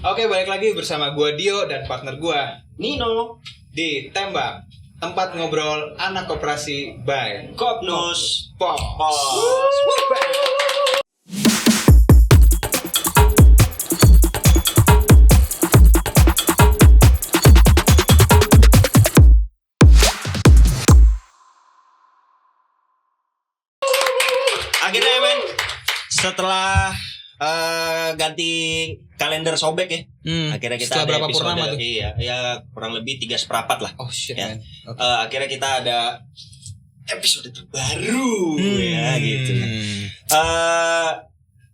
Oke, balik lagi bersama gua Dio dan partner gua Nino di Tembak, tempat ngobrol anak koperasi by Kopnus Pos. Akhirnya men, setelah ganti kalender sobek ya, akhirnya kita Setelah ada berapa episode. purnama tuh? Iya, ya kurang lebih 3/4 lah. Oh shit, Ya. man. Oke. Akhirnya kita ada episode terbaru ya gitu.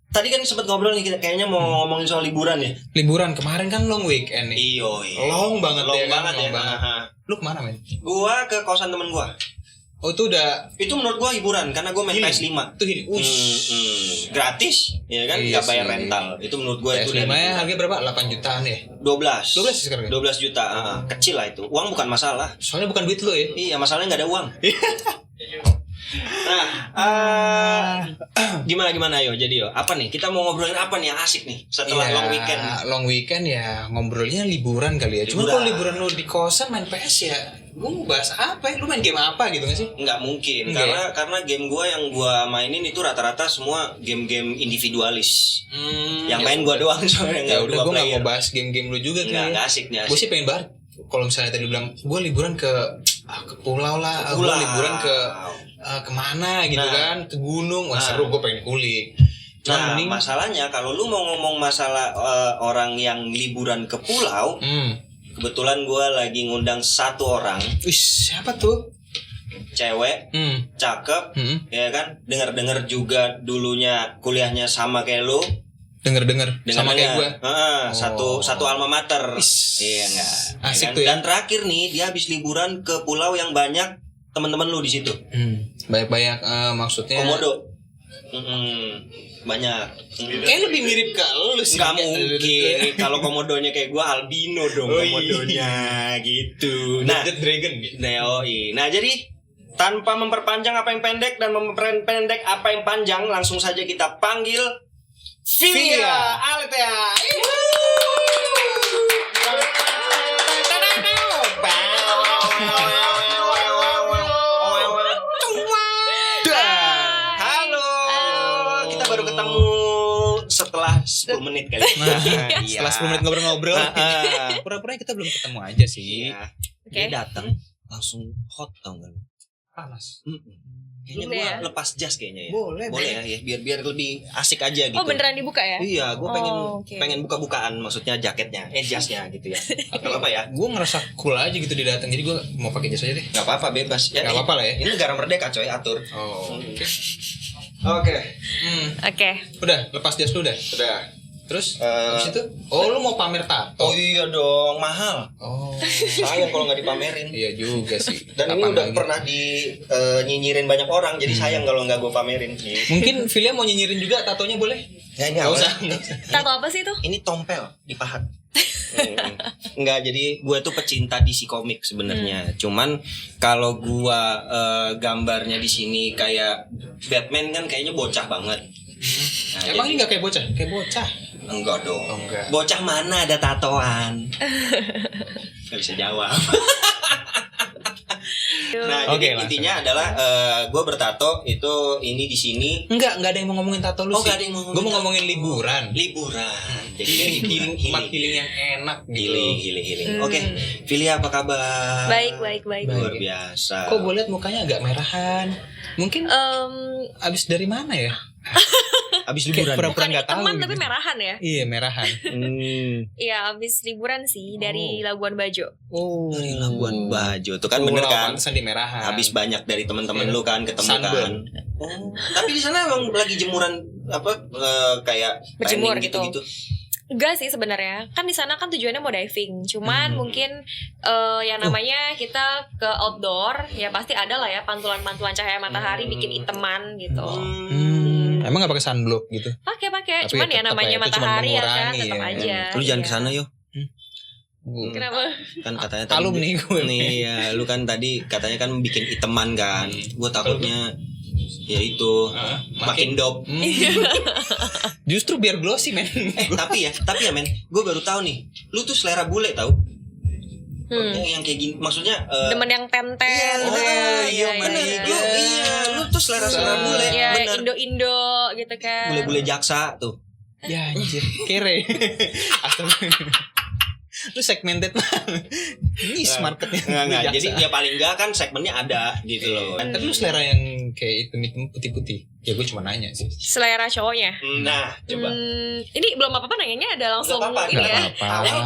Tadi kan sempat ngobrol nih, kita kayaknya mau ngomongin soal liburan ya. Liburan kemarin kan long weekend nih. Iyo. Long banget Long ya kan? banget ya. Long banget. Aha. Lu kemana, men? Gua ke kosan temen gua. Oh, itu udah Itu menurut gua hiburan karena gua main Healing. PS5. itu gini. Gratis, ya kan? Iya Nggak bayar sih. rental. Itu menurut gua itu PS5 udah ya harganya berapa? 8 jutaan ya? 12 12 sekarang ya? 12 juta, kecil lah itu. Uang bukan masalah. Soalnya bukan duit lu ya. Iya, masalahnya nggak ada uang. Nah, gimana ayo jadi yo. Apa nih? Kita mau ngobrolin apa nih yang asik nih setelah Iya, long weekend? Long weekend ya ngobrolnya liburan kali ya. Cuma Liburan. kalau liburan lu di kosan main PS ya, gue mau bahas apa ya? Lu main game apa gitu gak sih? Nggak mungkin, Nggak karena game gua yang gua mainin itu rata-rata semua game-game individualis. Yang main gua doang soalnya Ya nggak udah, dua gue gak player. mau bahas game-game lu juga tuh Nggak ya. asik nih. Gue sih pengen banget. Kalau misalnya tadi bilang gue liburan ke pulau lah, gue liburan ke kemana gitu kan, ke gunung, wah seru, gue pengen kulik. Nah, mending masalahnya kalau lu mau ngomong masalah orang yang liburan ke pulau, kebetulan gue lagi ngundang satu orang, wih, siapa tuh? cewek, cakep, ya kan? Dengar-dengar juga dulunya kuliahnya sama kayak lu. Denger sama kayak gue. Satu alma mater. Is. Iya enggak? Asik kan? tuh ya. Dan terakhir nih dia habis liburan ke pulau yang banyak teman-teman lu di situ. Banyak maksudnya. Komodo. Banyak. Kayak lebih mirip ke lu sih. Nggak mungkin. Kalau komodonya kayak gua albino dong komodonya gitu. Nah, Nah, Dragon gitu. Nah, jadi tanpa memperpanjang apa yang pendek dan memperpendek apa yang panjang, langsung saja kita panggil Filia Aletea. Halo. Kita baru ketemu setelah 10 menit kali. Nah, setelah 10 menit ngobrol-ngobrol, pura-pura kita belum ketemu aja sih. Iya. Oke. Dia datang langsung hot tau gak lu? Panas. Kayaknya Boleh gua ya? lepas jas kayaknya ya. Boleh Ya biar lebih asik aja gitu. Oh beneran dibuka ya? Iya, gue oke. pengen buka-bukaan, maksudnya jaketnya, jasnya gitu ya. Atau apa ya? Gue ngerasa cool aja gitu dia datang, jadi gue mau pakai jas aja deh. Gak apa-apa, bebas. Ya, Gak apa-apa lah ya. Ini negara merdeka coy, atur. Oh, oke. Oke. Udah, lepas jas lu udah. Udah. Terus habis itu, lu mau pamer tato? Oh iya dong, mahal. Oh, Sayang kalau nggak dipamerin. iya juga sih. Dan ini Kapan udah lagi? pernah nyinyirin banyak orang, jadi sayang kalau nggak gue pamerin. Mungkin Filia mau nyinyirin juga tatonya boleh? Ya ini Gak awalnya- usah. Tato apa sih itu? Ini tompel di pahat. Enggak, jadi gue tuh pecinta DC komik sebenarnya. Cuman kalau gue gambarnya di sini kayak Batman kan kayaknya bocah banget. Nah, Emang jadi- ini gak kayak bocah? Kayak bocah. Enggak dong. Oh, enggak. Bocah mana ada tatoan? Gak bisa jawab. Nah, Oke, jadi langsung. intinya adalah gue bertato itu ini di sini. Enggak ada yang mau ngomongin tato lu Oh, sih. nggak ada yang mau ngomongin Gue mau tato. ngomongin liburan. Liburan. Jadi Healing, tempat healing yang enak gitu. Healing. Oke, Filia apa kabar? Baik. Luar biasa. Kok gue liat mukanya agak merahan. Mungkin abis dari mana ya? Abis Kayak liburan. pura-pura Bukan nggak tahu. teman gitu. tapi merahan ya? Iya, merahan. Iya abis liburan sih dari Labuan Bajo. Oh, Dari Labuan Bajo tuh kan bener kan? Pantesan di merahan. Habis banyak dari teman-teman Iya. lu kan ketemu Sunburn. kan. Oh, tapi di sana emang lagi jemuran apa kayak Berjemur training gitu. gitu. Enggak sih sebenarnya. Kan di sana kan tujuannya mau diving. Cuman mungkin yang namanya kita ke outdoor ya pasti ada lah ya pantulan-pantulan cahaya matahari bikin iteman gitu. Emang gak pakai sunblock gitu? Pakai. Tapi Cuman ya tetep namanya ya, itu cuma matahari ya kan mengurangi tetap ya. aja. Lu jangan Iya. kesana yo. Kenapa? Kan katanya Alumni gue. Nih ya, lu kan tadi katanya kan bikin iteman kan. Gue takutnya Ya itu makin dop. Justru biar glossy men. Tapi ya men, gue baru tahu nih, lu tuh selera bule tau. Yang kayak gini, maksudnya demen yang tenten. Iya, lu tuh selera bule. Iya, bener. Indo-Indo gitu kan. Bule-bule jaksa tuh. Ya anjir, kere. Lu segmented banget. Niche marketnya. Enggak. Jadi ya paling enggak kan segmennya ada gitu loh. Tapi lu selera yang kayak hitam-hitam putih-putih. Ya gue cuma nanya sih. Selera cowoknya. Nah, coba. Ini belum apa-apa nanyanya ada langsung Gak apa-apa, ini ya.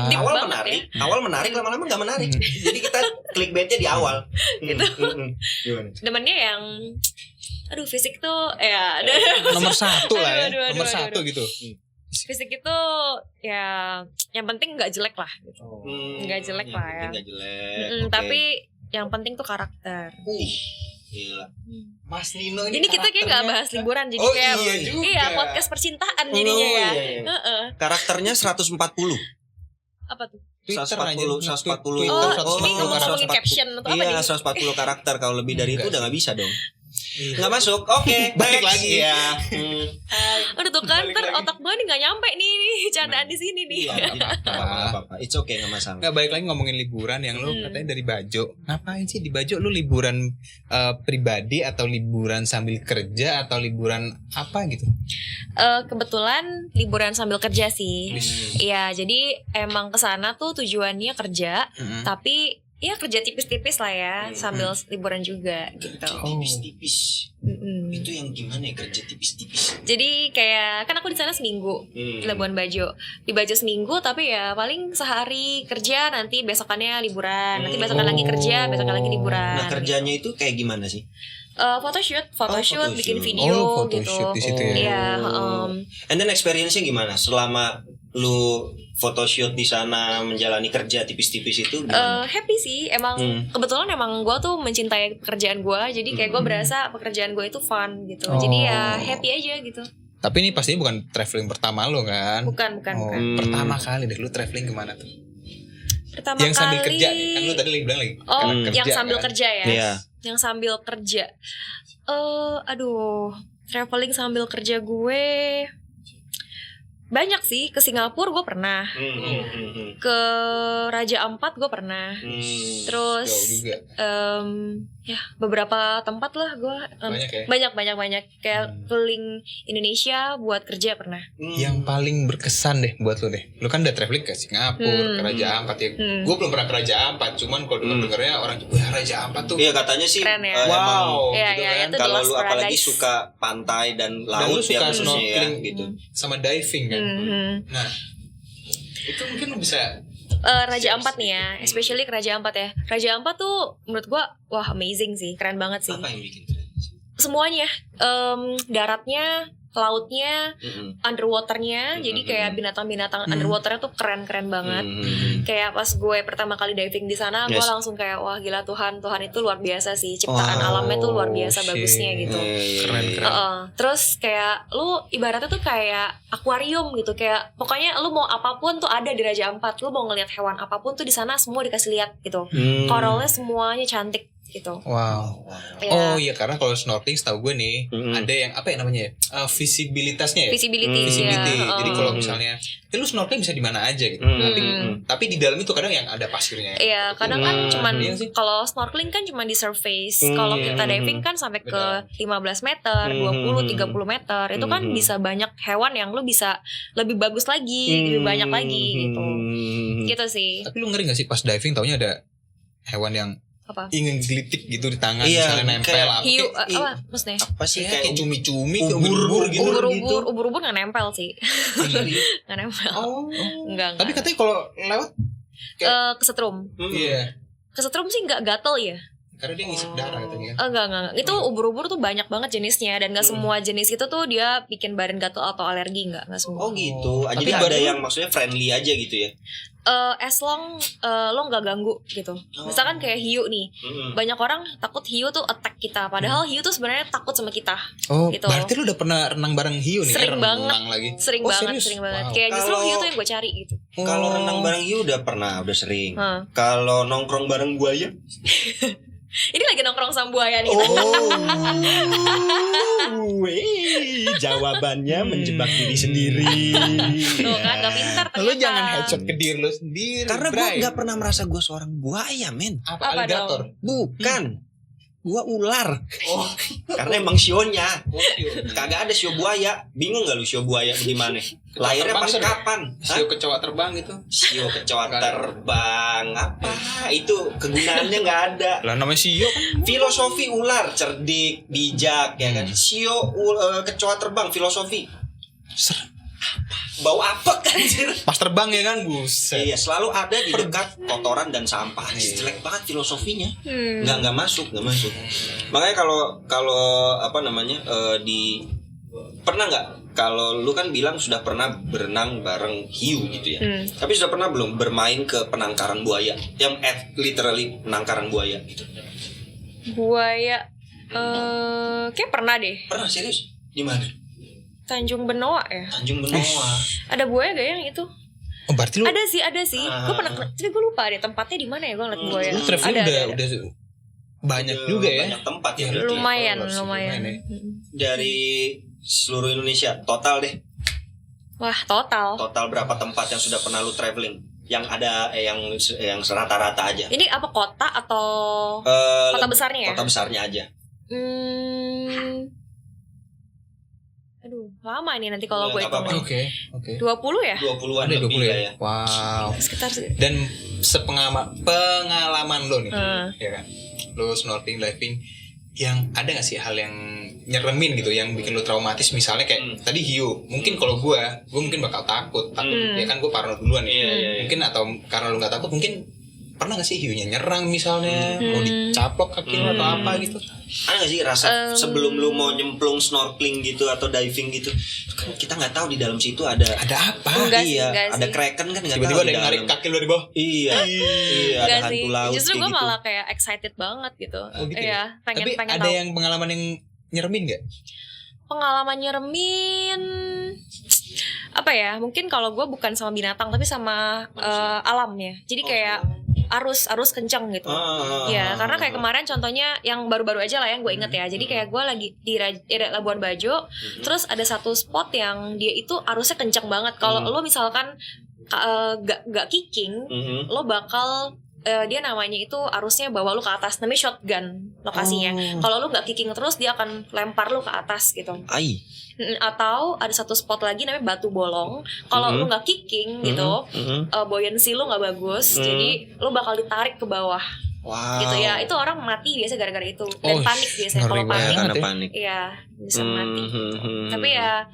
Deep Awal banget menarik, ya. awal menarik, lama-lama gak menarik. Jadi kita clickbaitnya di awal. Gitu. Gimana? Demennya yang aduh fisik tuh ya Nomor satu lah ya. Aduh, Nomor satu gitu. fisik itu ya yang penting nggak jelek lah gitu. Nggak jelek lah ya. Nggak jelek. Okay. Tapi yang penting tuh karakter. Gila. Mas Nino Ini kita kayak nggak bahas liburan jadi Oh, kayak iya juga. iya podcast percintaan jadinya ya. Iya. Karakternya 140. Apa tuh? Twitter 140. Twitter, Oh, 140 ini ngomongin karakter. caption atau apa nih? Iya, 140 karakter. Kalau lebih dari itu Enggak udah nggak bisa dong. Iya. Nggak masuk. Oke, Balik next. lagi. Ya. Aduh tuh kan, Balik ntar lagi. otak gue nih gak nyampe nih candaan di sini nih. Apa-apa. It's okay, nggak masalah. Nggak, balik lagi ngomongin liburan yang lu katanya dari Bajo. Ngapain sih di Bajo? Lu liburan pribadi atau liburan sambil kerja atau liburan apa gitu? Kebetulan liburan sambil kerja sih. Iya, jadi emang kesana tuh tujuannya kerja, tapi ya kerja tipis-tipis lah ya, sambil liburan juga gitu. Tipis-tipis. Itu yang gimana ya kerja tipis-tipis? Jadi kayak kan aku di sana seminggu di Labuan Bajo. Di Bajo seminggu tapi ya paling sehari kerja, nanti besokannya liburan, nanti besokan lagi kerja, besokan lagi liburan. Nah, kerjanya itu kayak gimana sih? Photoshoot, photoshoot. bikin video Photoshoot gitu. di situ ya. Iya, And then experience-nya gimana selama lu photoshoot di sana menjalani kerja tipis-tipis itu gimana? happy sih, emang kebetulan emang gue tuh mencintai pekerjaan gue, jadi kayak gue berasa pekerjaan gue itu fun gitu, jadi ya happy aja gitu. Tapi ini pastinya bukan traveling pertama lo kan? Bukan. Pertama kali deh lu traveling kemana tuh? Pertama Yang sambil kali, kerja nih, kan lu tadi bilang lagi. oh karena yang sambil kan? kerja ya, Iya. yang sambil kerja. Aduh, traveling sambil kerja gue banyak sih. Ke Singapura gue pernah, ke Raja Ampat gue pernah, terus Jauh juga. ya beberapa tempat lah gue Banyak ya? banyak kayak keliling Indonesia buat kerja pernah. Yang paling berkesan deh buat lo deh. Lo kan udah traveling ke Singapura, ke Raja Ampat ya. Gue belum pernah ke Raja Ampat, cuman kalau dengernya orang tuh, wah Raja Ampat tuh. Iya katanya sih. Keren ya. Wow, Iya, gitu iya, kan. itu Kalau The lu Lost apalagi Paradise. suka pantai dan Dan lu laut ya suka khususnya ya snorkeling gitu. sama diving kan. Nah, itu mungkin lo bisa. Raja Ampat nih ya, especially ke Raja Ampat ya. Raja Ampat tuh menurut gua wah amazing sih, keren banget sih. Apa yang bikin keren? Semuanya, daratnya, lautnya, underwaternya, jadi kayak binatang-binatang underwaternya tuh keren-keren banget. Kayak pas gue pertama kali diving di sana, gue langsung kayak wah gila Tuhan itu luar biasa sih, ciptaan alamnya tuh luar biasa bagusnya gitu. Keren. Terus kayak lu ibaratnya tuh kayak akuarium gitu, kayak pokoknya lu mau apapun tuh ada di Raja Ampat, lu mau ngelihat hewan apapun tuh di sana semua dikasih lihat gitu. Koralnya semuanya cantik gitu. Wow. Ya. Oh iya, karena kalau snorkeling setahu gue nih ada yang apa ya namanya ya, visibilitasnya ya. Visibility. Visibility. Ya. Jadi kalau misalnya lu snorkeling bisa di mana aja gitu. Tapi di dalam itu kadang yang ada pasirnya. Iya, kadang kan cuman Iya sih. kalau snorkeling kan cuma di surface. Kalau kita diving kan sampai ke 15 meter, 20, 30 meter. Itu kan bisa banyak hewan yang lu bisa lebih bagus lagi, lebih banyak lagi gitu. Gitu sih. Tapi lu ngeri gak sih pas diving taunya ada hewan yang Apa? ingin gelitik gitu di tangan, Iya, misalnya nempel kayak apa Hiu kayak- apa maksudnya? Apa sih kayak kayak cumi-cumi, kayak ubur-ubur gitu. Ubur-ubur nggak nempel sih. Nggak nempel. Oh. Enggak. Tapi katanya kalau lewat Kesetrum. iya, Kesetrum sih nggak gatel ya. karena dia ngisep darah katanya kan. Enggak. Itu ubur-ubur tuh banyak banget jenisnya dan nggak semua jenis itu tuh dia bikin badan gatel atau alergi, nggak semua. Oh gitu. Tapi Jadi ada badan- yang maksudnya friendly aja gitu ya. As long lo nggak ganggu gitu. Misalkan kayak hiu nih, banyak orang takut hiu tuh attack kita, padahal hiu tuh sebenarnya takut sama kita. Oh, gitu. berarti lu udah pernah renang bareng hiu nih? Sering banget. renang lagi. Sering Oh, banget. serius? Wow. Kayak justru Kalau- hiu tuh yang gue cari gitu. Kalau renang bareng hiu udah pernah, udah sering. Hah. Kalau nongkrong bareng buaya, Ini lagi nongkrong sama buaya nih. Jawabannya menjebak diri sendiri. Tuh kan gak pintar ternyata. Lu jangan headshot ke diri lu sendiri. Karena gue Bray. nggak pernah merasa gue seorang buaya, men. Apa Apa alligator? Bukan. Gue ular. Oh, Karena emang sionya. Kagak ada sio buaya. Bingung gak lu sio buaya gimana? Lahirnya pas Terbang gitu. kapan? Sio kecoa terbang gitu. Sio kecoa terbang. Apa? Itu kegunaannya nggak ada. Lah namanya sio kan. Filosofi ular cerdik, bijak, ya kan. Sio kecoa terbang, filosofi. Bau apa kan? Pas terbang ya kan, buset. Iya, selalu ada di dekat kotoran dan sampah. Jelek banget filosofinya. Nggak masuk. Makanya kalau apa namanya di pernah nggak? Kalau lu kan bilang sudah pernah berenang bareng hiu gitu ya. Tapi sudah pernah belum bermain ke penangkaran buaya? Yang literally penangkaran buaya gitu. Buaya kayak pernah deh. Pernah serius? Di mana? Tanjung Benoa ya. Tanjung Benoa. Ada buaya gak yang itu? Oh, berarti lu Ada sih. Gue pernah, tapi gue lupa deh tempatnya di mana ya gue ngeliat buaya. lu traveling Ada. udah banyak juga ya. Banyak tempat ya. Iya, berarti. Lumayan. lumayan ya. Dari seluruh Indonesia total deh. Wah total. Total berapa tempat yang sudah pernah lu traveling? Yang ada yang rata-rata aja. Ini apa kota atau kota besarnya ya? Kota besarnya aja. Aduh, lama nih nanti kalau Ya, gue nggak apa-apa. hitung. Oke. 20 ya? 20-an Ada lebih 20 lah ya. ya. Wow. Sekitar Dan pengalaman lo nih, Hmm. ya kan? Lo snorkeling, diving, yang ada nggak sih hal yang nyeremin gitu, yang bikin lo traumatis? Misalnya kayak tadi hiu, mungkin kalau gue mungkin bakal takut, ya kan gue parno duluan nih. Iya. Mungkin atau karena lo nggak takut, mungkin pernah nggak sih hiunya nyerang misalnya, mau dicaplok kaki lo atau apa gitu? Ada gak sih rasa sebelum lu mau nyemplung snorkeling gitu atau diving gitu, kan kita nggak tahu di dalam situ ada apa? Enggak sih, iya, enggak ada sih. kraken kan nggak tahu. Tiba-tiba ada di yang narik dalam. kaki lo di bawah. Iya, ada Enggak sih. hantu laut Justru kayak gue gitu. malah kayak excited banget gitu. Oh, gitu ya? Iya, pengen Tapi ada tahu. yang pengalaman yang nyeremin nggak? Pengalaman nyeremin apa ya? Mungkin kalau gue bukan sama binatang tapi sama alam ya. Jadi kayak arus kencang gitu. Ya, karena kayak kemarin contohnya yang baru-baru aja lah yang gue inget ya. Jadi kayak gue lagi di Labuan Bajo, terus ada satu spot yang dia itu arusnya kencang banget. Kalau lo misalkan gak kicking, lo bakal dia namanya itu arusnya bawa lu ke atas, namanya shotgun lokasinya. Kalau lu nggak kicking terus dia akan lempar lu ke atas gitu. Atau ada satu spot lagi namanya Batu Bolong. Kalau lu nggak kicking gitu, buoyancy lu nggak bagus, jadi lu bakal ditarik ke bawah. Wow. Gitu ya. Itu orang mati biasa gara-gara itu. Dan panik biasanya kalau panik. Karena panik. Iya, bisa mati. Tapi ya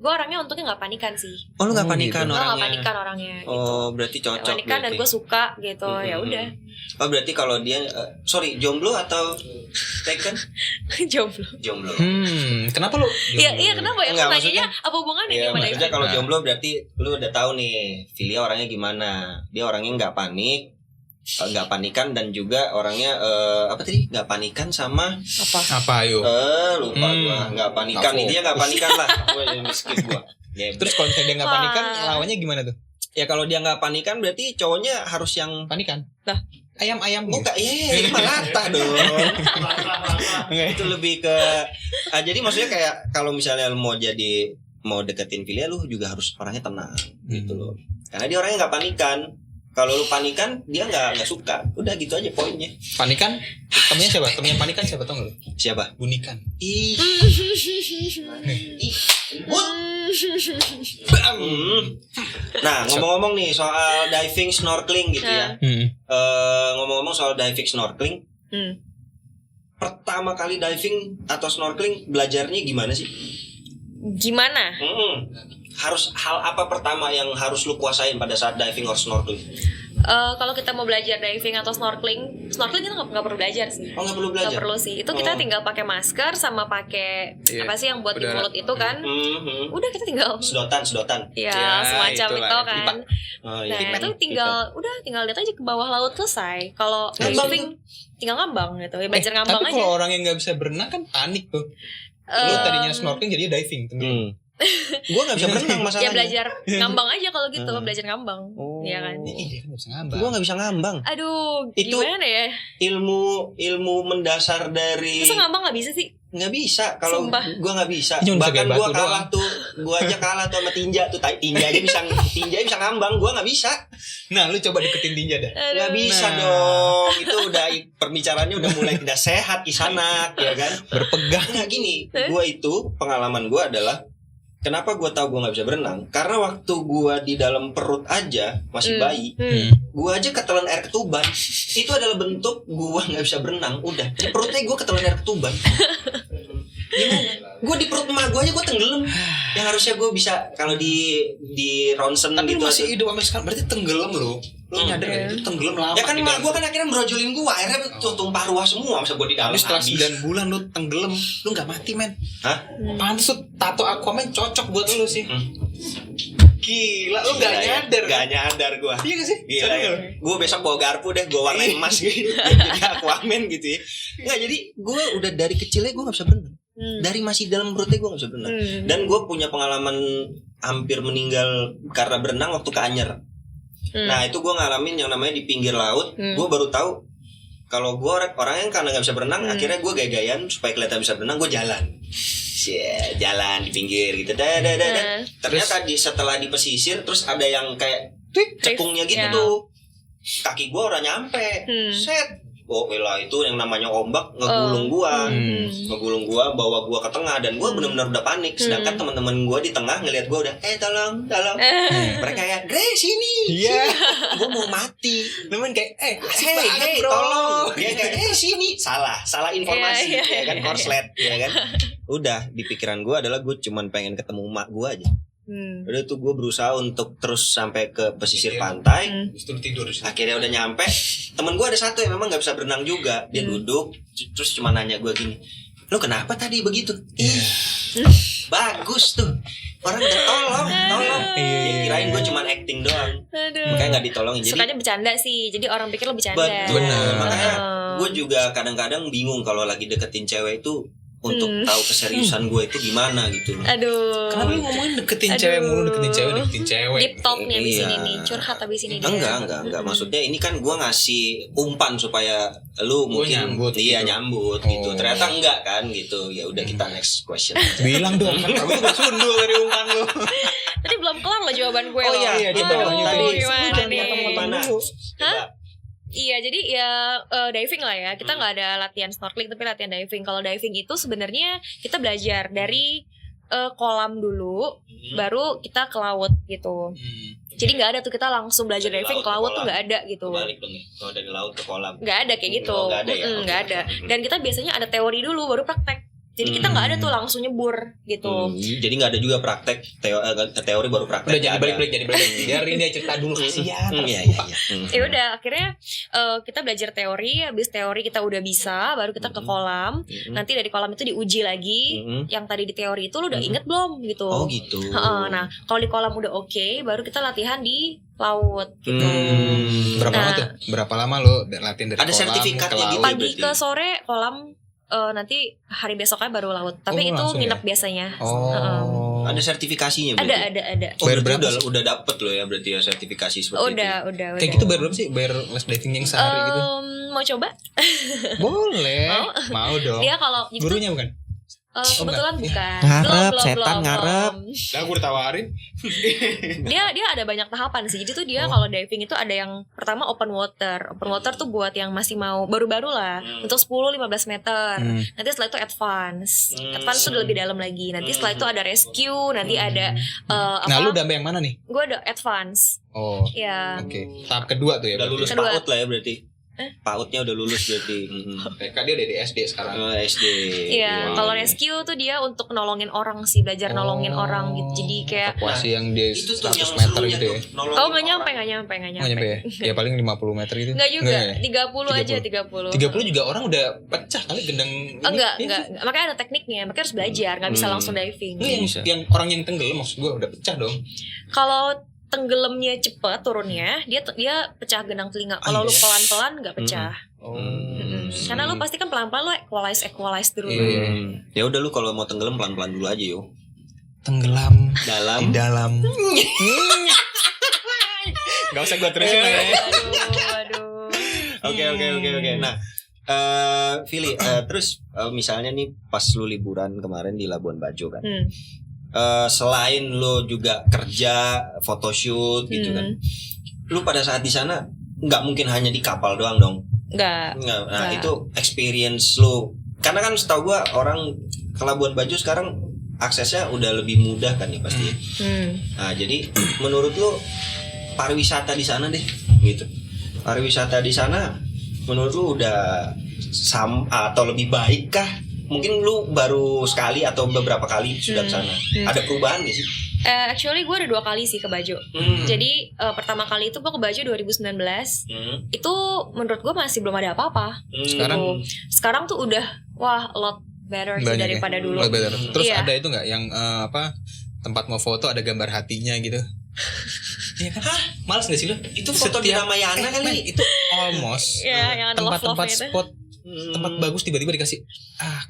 gue orangnya untungnya nggak panikan sih. Oh, lu nggak panikan Gue orangnya? nggak panikan orangnya. Gitu. Oh, berarti cocok. Gak panikan dan gue suka gitu. Ya udah. Oh, berarti kalau dia jomblo atau taken? Jomblo. Kenapa lu? Iya kenapa ya? Enggak, Nanyanya apa hubungannya Iya, nih sama maksudnya diving? kalau jomblo berarti lu udah tahu nih Filia orangnya gimana. Dia orangnya nggak panik, nggak panikan, dan juga orangnya apa tadi? Nggak panikan sama Apa ayo? lupa gua. Nggak panikan, Nafsu. intinya nggak panikan lah. Gua yang skip gua. Terus kalau misalnya dia nggak panikan, lawannya gimana tuh? Ya kalau dia nggak panikan berarti cowoknya harus yang Panikan? Nah. Ayam-ayam bukan, iya, itu mah latah dong. Itu lebih ke jadi maksudnya kayak kalau misalnya lu mau deketin Filia, lu juga harus orangnya tenang gitu loh. Karena dia orangnya nggak panikan. Kalau lu panikan, dia nggak suka. Udah gitu aja poinnya. Panikan? Temennya siapa? Temennya panikan siapa, tau nggak lu? Siapa? Bunikan. Nah, ngomong-ngomong nih soal diving snorkeling gitu ya. Ngomong-ngomong soal diving snorkeling, pertama kali diving atau snorkeling belajarnya gimana sih? Gimana? Harus hal apa pertama yang harus lu kuasain pada saat diving or snorkeling? Kalau kita mau belajar diving atau snorkeling kita nggak perlu belajar sih. Oh, nggak perlu belajar? Nggak perlu sih. Itu kita tinggal pakai masker sama pakai apa sih yang buat di mulut itu kan? Udah kita tinggal. Sedotan. Ya, semacam itu kan. Oh, Nah itu tinggal lihat aja ke bawah laut selesai. Kalau diving tinggal ngambang gitu. Ya belajar ngambang tapi aja. kalau orang yang nggak bisa berenang kan panik tuh. Lu tadinya snorkeling jadi diving tentu. Gue nggak bisa berenang masalahnya. Ya belajar ngambang aja kalau gitu, belajar ngambang. Oh. Iya kan. Dia kan gak bisa ngambang. Gue nggak bisa ngambang. Aduh, Itu gimana ya? Ilmu mendasar dari. Masa ngambang nggak bisa sih? Nggak bisa kalau Sumpah. gue nggak bisa. Cuma bisa Bahkan kayak gue batu kalah doang. tuh. Gue aja kalah tuh sama tinja tuh. Tinja aja bisa ngambang. Gue nggak bisa. Nah, lu coba deketin tinja dah. Aduh. Nggak bisa Nah. dong. Itu udah perbicaraannya udah mulai tidak sehat Kisanak, ya kan? Berpegang. Nggak gini. Gue itu pengalaman gue adalah kenapa gue tahu gue nggak bisa berenang? Karena waktu gue di dalam perut aja masih bayi, gue aja ketelan air ketuban. Itu adalah bentuk gue nggak bisa berenang. Udah di perutnya gue ketelan air ketuban. Gue di perut emak gue aja gue tenggelam. Yang harusnya gue bisa kalau di ronsen Tapi gitu lu masih atau- hidup sampai sekarang, berarti tenggelam lu. Lu nyadar ya? Itu tenggelam lama. Ya kan di emak dalam. gue kan akhirnya merojolin gue. Airnya tuh tumpah ruah semua. Masa gue di dalam Tapi setelah habis. 9 bulan lu tenggelam, lu gak mati men. Hah? Pantes tuh tato Aquaman cocok buat lu sih. Gila, lu gak Gila ya. nyadar. Gak nyadar gue. Iya gak sih? Gila Sadar ya. nggak? Gue besok bawa garpu deh, gue warnain emas gitu. Jadi Aquaman gitu ya. Nggak, jadi gue udah dari kecilnya gue gak bisa berenang. Dari masih dalam perutnya gue gak bisa berenang. Dan gue punya pengalaman hampir meninggal karena berenang waktu ke Anyer. Nah itu gue ngalamin yang namanya di pinggir laut. Gue baru tahu kalau gue orang yang karena gak bisa berenang, akhirnya gue gaya-gayan supaya kelihatan bisa berenang, gue jalan. Jalan di pinggir gitu. Ternyata setelah di pesisir terus ada yang kayak cekungnya gitu Ya. tuh. Kaki gue orang nyampe. Set. Oh lah itu yang namanya ombak ngegulung gua. Ngegulung gua, bawa gua ke tengah dan gua benar-benar udah panik. Sedangkan teman-teman gua di tengah ngelihat gua udah tolong. Mereka kayak, "Grace sini." Iya. Gua mau mati. Temen kayak, asik Hey, banget bro. tolong. Dia kayak, sini. Salah informasi. Iya, Ya kan korslet, ya kan. Udah di pikiran gua adalah gua cuman pengen ketemu emak gua aja. Udah tuh gue berusaha untuk terus sampai ke pesisir pantai. Terus lu tidur di situ. Akhirnya udah nyampe. Temen gue ada satu yang memang nggak bisa berenang juga. Dia duduk terus cuma nanya gue gini, "Lo kenapa tadi begitu?" Bagus tuh. Orang udah tolong. Dia kirain gue cuma acting doang. Aduh. Makanya nggak ditolongin. Jadi Sukanya bercanda sih. Jadi orang pikir lo bercanda. betul. Makanya gue juga kadang-kadang bingung kalau lagi deketin cewek itu untuk tahu keseriusan gue itu gimana gitu. Aduh. Kenapa lu ngomongin deketin cewek mulu, deketin cewek? Deep talk nih abis Iya. ini nih. Curhat abis ini. Enggak. Maksudnya ini kan gue ngasih umpan supaya lu mungkin nyambut iya gitu. nyambut gitu. Oh. Ternyata enggak kan gitu. Ya udah kita next question. Bilang dong, kan kamu juga sundul dari umpan lu. Tadi belum kelar loh jawaban gue Oh loh. iya, dia itu belum tadi gimana jangan nih? kemana-mana. Coba. Iya, jadi ya diving lah ya. Kita nggak ada latihan snorkeling tapi latihan diving. Kalau diving itu sebenarnya kita belajar dari kolam dulu, baru kita ke laut gitu. Jadi nggak ada tuh kita langsung belajar Dari diving laut ke ke laut tuh kolam. nggak ada gitu. Kebalik dong ya. Kalau dari laut ke kolam. Nggak ada kayak gitu. Oh, nggak ada ya? Oke. Nggak ada. Dan kita biasanya ada teori dulu baru praktek. Jadi kita nggak ada tuh langsung nyebur gitu. Jadi nggak ada juga praktek teori baru praktek. Udah jadi balik. Biarin dia cerita dulu, kasihan. Iya. Ya udah akhirnya kita belajar teori, habis teori kita udah bisa, baru kita ke kolam. Nanti dari kolam itu diuji lagi. Yang tadi di teori itu lu udah inget belum gitu. Oh gitu. Nah kalau di kolam udah oke, baru kita latihan di laut gitu. Berapa lama tuh? Berapa lama lo latihan dari Ada kolam sertifikatnya ke gitu? laut? Pagi berarti. ke sore kolam, nanti hari besoknya baru laut. Tapi itu langsung nginep ya? biasanya. Oh. Ada sertifikasinya berarti. Ada. Oh, Bayar berarti berapa udah dapet loh ya berarti ya sertifikasi seperti Udah. Kayak gitu bayar berapa sih? Bayar les diving yang sehari gitu? Mau coba? Boleh. Mau dong. Dia kalau gitu, Gurunya bukan? kebetulan bukan. Ngarep, Belum, setan belum. ngarep. Lah gue tawarin. Dia ada banyak tahapan sih. Jadi tuh dia kalau diving itu ada yang pertama open water. Open water tuh buat yang masih mau baru-baru lah, untuk 10-15 meter. Nanti setelah itu advance. Advance tuh udah lebih dalam lagi. Nanti setelah itu ada rescue, nanti ada Nah lu udah sampai yang mana nih? Gue ada advance. Oh. Ya. Oke. Tahap kedua tuh ya. Udah berarti. lulus Kedua. PAUD lah ya berarti. PAUDnya udah lulus berarti. TK dia udah di SD sekarang. SD. Iya, Wow. kalau rescue tuh dia untuk nolongin orang sih, belajar nolongin orang gitu. Jadi kayak evakuasi yang dia Itu tuh 100 yang meter serunya gitu ya. tuh, nolongin oh nggak nyampe. Nggak nyampe ya? Ya paling 50 meter gitu. Enggak juga, ya? 30 aja 30. 30 juga orang udah pecah kali gendang ini. Enggak, Iya enggak. sih. Makanya ada tekniknya, makanya harus belajar, nggak bisa langsung diving. Enggak, yang, Bisa. yang orang yang tenggelam maksud gue udah pecah dong. Kalau tenggelamnya cepet turunnya, dia pecah gendang telinga. Kalau lu pelan-pelan nggak pecah. Oh. Karena lu pasti kan pelan-pelan lu equalize dulu. Iya. Ya udah lu kalau mau tenggelam pelan-pelan dulu aja yo. tenggelam di dalam. dalam. Gak usah gue terusin lah ya. Aduh. Oke. Nah, Vili, terus misalnya nih pas lu liburan kemarin di Labuan Bajo kan, selain lu juga kerja, photoshoot gitu kan, lu pada saat di sana nggak mungkin hanya di kapal doang dong? Nggak. Nah itu experience lu, karena kan setahu gua orang ke Labuan Bajo sekarang aksesnya udah lebih mudah kan ya pasti. Nah jadi menurut lu pariwisata di sana deh, gitu. Pariwisata di sana menurut lu udah atau lebih baik kah? Mungkin lu baru sekali atau beberapa kali sudah ke sana. Ada perubahan gak sih? Actually gue ada 2 kali sih ke Bajo. Jadi pertama kali itu gue ke Bajo 2019. Itu menurut gue masih belum ada apa-apa. Sekarang tuh udah wah a lot better sih daripada dulu. Terus ada itu nggak yang tempat mau foto ada gambar hatinya gitu? Iya kan? Males gak sih lo? Itu foto di Ramayana kali. Itu almost yang ada tempat-tempat love-love-nya spot tempat bagus tiba-tiba dikasih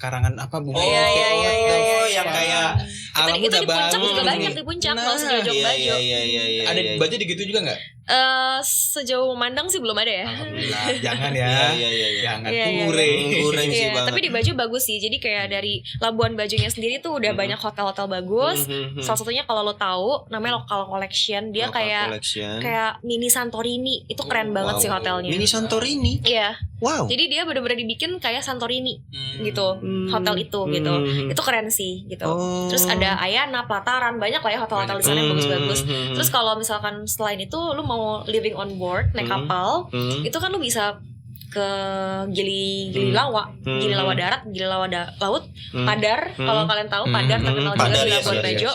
karangan apa bunga. Yang kayak alam itu udah di puncak bagus. juga banyak di puncak kalau sejauh Bajo. Ada di Bajo gitu juga nggak? Sejauh memandang sih belum ada ya. Alhamdulillah. Jangan ya. Jangan kurang sih banget. Tapi di Bajo bagus sih. Jadi kayak dari Labuan Bajonya sendiri tuh udah banyak hotel-hotel bagus. Salah satunya kalau lo tahu namanya Local Collection. Dia kayak mini Santorini. Itu keren banget sih hotelnya. Mini Santorini? Iya. Wow. Jadi dia benar-benar dibikin kayak Santorini gitu. Hotel itu gitu. Itu keren sih gitu. Terus ada Ayana, Plataran, banyak lah ya hotel-hotel di sana yang bagus-bagus. Terus kalau misalkan selain itu lu mau living on board naik kapal, itu kan lu bisa ke Gili Lawa, Gili Lawa darat, Gili Lawa laut, Padar. Kalau kalian tahu Padar terkenal juga di Labuan Bajo.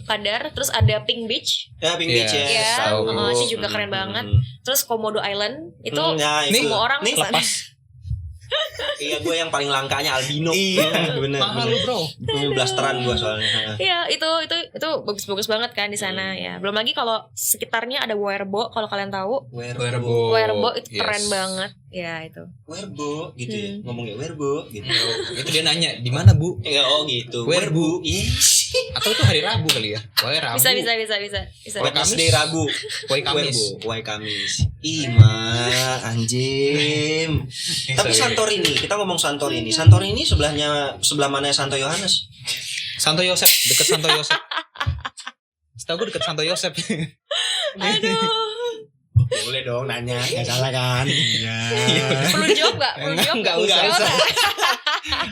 Padar, terus ada Pink Beach. Ya, Pink Beach ya. Itu juga keren banget. Terus Komodo Island itu semua orang lepas. Iya, gue yang paling langkanya albino. Iya, bener. Mahal bro. Blasteran gue soalnya. Iya, itu bagus-bagus banget kan di sana ya. Belum lagi kalau sekitarnya ada Werbo, kalau kalian tahu. Werbo itu keren banget. Ya itu. Werbo gitu ya. Ngomongnya Werbo gitu. Itu dia nanya, "Di mana, Bu?" Ya, gitu. Werbo. Yes. Atau itu hari Rabu kali ya? Rabu. Bisa. Wednesday Rabu. Wai Kamis. Ima anjim. Tapi Santorini, kita ngomong Santorini. Santorini sebelah mana Santo Yohanes? Santo Yosef, dekat Santo Yosef. Setahu gue dekat Santo Yosef. Aduh. Boleh dong nanya, nggak salah kan? Iya. Perlu jawab nggak? Nggak usah.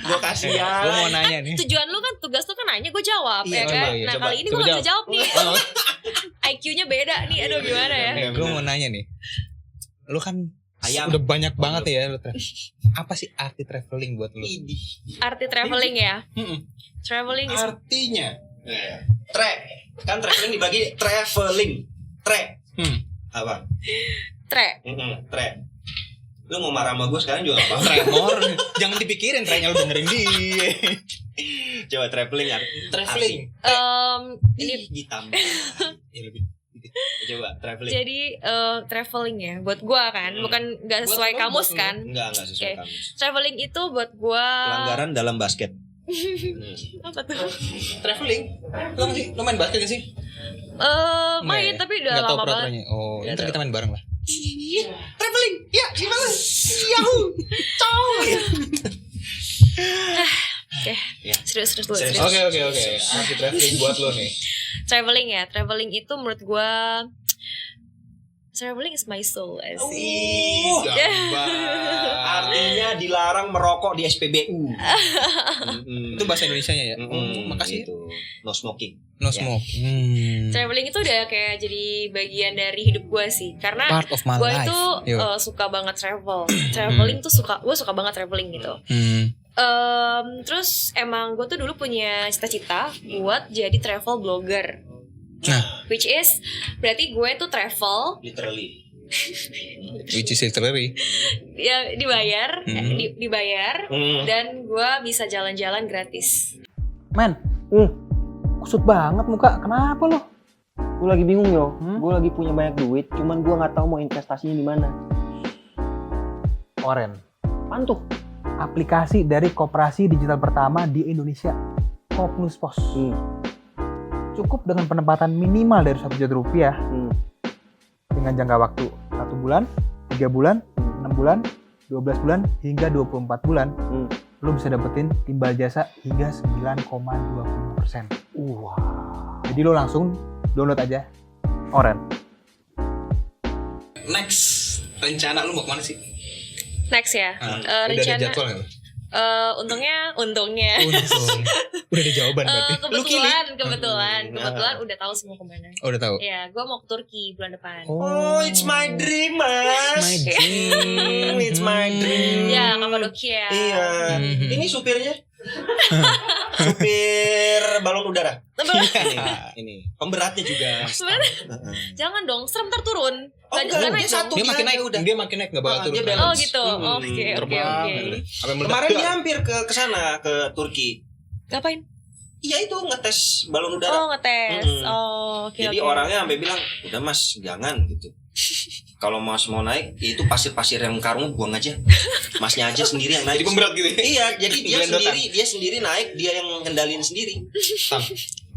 Gue kasihan. Gue mau nanya nih. Tujuan lu kan, tugas lu kan nanya, gue jawab ya kan. Nah coba, kali ini gue nggak bisa jawab nih. IQ-nya beda nih. Aduh gimana ya? Gue mau nanya nih. Lu kan Ayam. udah banyak banget ya lu. Apa sih arti traveling buat lu? Arti traveling ya? Traveling is artinya kan traveling dibagi traveling. Apa? Tre. Lu mau marah sama gue sekarang juga gak apa-apa. Tremor. Jangan dipikirin trennya, lu dengerin dia. Coba traveling. Ini ditambah. Ya lebih. Coba traveling. Jadi traveling ya buat gua kan, bukan nggak sesuai kamus kan? Enggak sesuai kamus. Traveling itu buat gua pelanggaran dalam basket. Apa tuh? Traveling. Lu main basket gak sih? Main tapi udah lama banget. Oh, ntar kita main bareng lah. Traveling. Ya, gimana? Yahoo. Ciao. Oke. Serius. Oke. Arti traveling buat lo nih. Traveling itu menurut gue, traveling is my soul. Artinya dilarang merokok di SPBU. Itu bahasa Indonesianya ya. Makasih. Itu no smoking. No smoking. Traveling itu udah kayak jadi bagian dari hidup gue sih, karena gue itu suka banget traveling tuh gue suka banget traveling gitu. Terus emang gue tuh dulu punya cita-cita buat jadi travel blogger. Which is berarti gue tuh travel literally. Which is literally. Ya dibayar, dan gue bisa jalan-jalan gratis. Men, kusut banget muka. Kenapa lo? Gue lagi bingung yo. Gue lagi punya banyak duit, cuman gue nggak tahu mau investasinya di mana. Oren. Apaan tuh? Aplikasi dari koperasi digital pertama di Indonesia, Kopnus Pos. Cukup dengan penempatan minimal dari Rp1 juta dengan jangka waktu 1 bulan, 3 bulan, 6 bulan, 12 bulan, hingga 24 bulan. Lo bisa dapetin timbal jasa hingga 9,20%. Wah. Jadi lo langsung download aja Oren. Next, rencana lu mau kemana sih? Next ya. Udah ada Rencana jadwal nggak lu? untungnya Untung. Udah ada jawaban berarti. kebetulan udah tahu semua kemana. Oh, udah tahu. Ya, gue mau ke Turki bulan depan. Oh, it's my dream, Mas. My dream. It's my dream. Ya, Kapadokia. Iya. Ini supirnya. Supir balon udara. Ini pemberatnya juga. Jangan dong, serem ntar turun. Oh, Gak enggak, naik dia dong. satu. Dia makin naik, udah. dia makin naik nggak bakal turun. Dia Oh balance. gitu. Oke. Terbang. Sampai meledak. Kemarin dia hampir ke sana, ke Turki. Ngapain? Iya itu ngetes balon udara. Oh, ngetes. Oh, oke. Jadi orangnya sampai bilang, udah Mas, jangan gitu. Kalau Mas mau naik, itu pasir-pasir yang karung buang aja. Masnya aja sendiri yang naik. Jadi pemberat gitu. Iya, jadi Gelendotan. dia sendiri naik, dia yang ngendalin sendiri.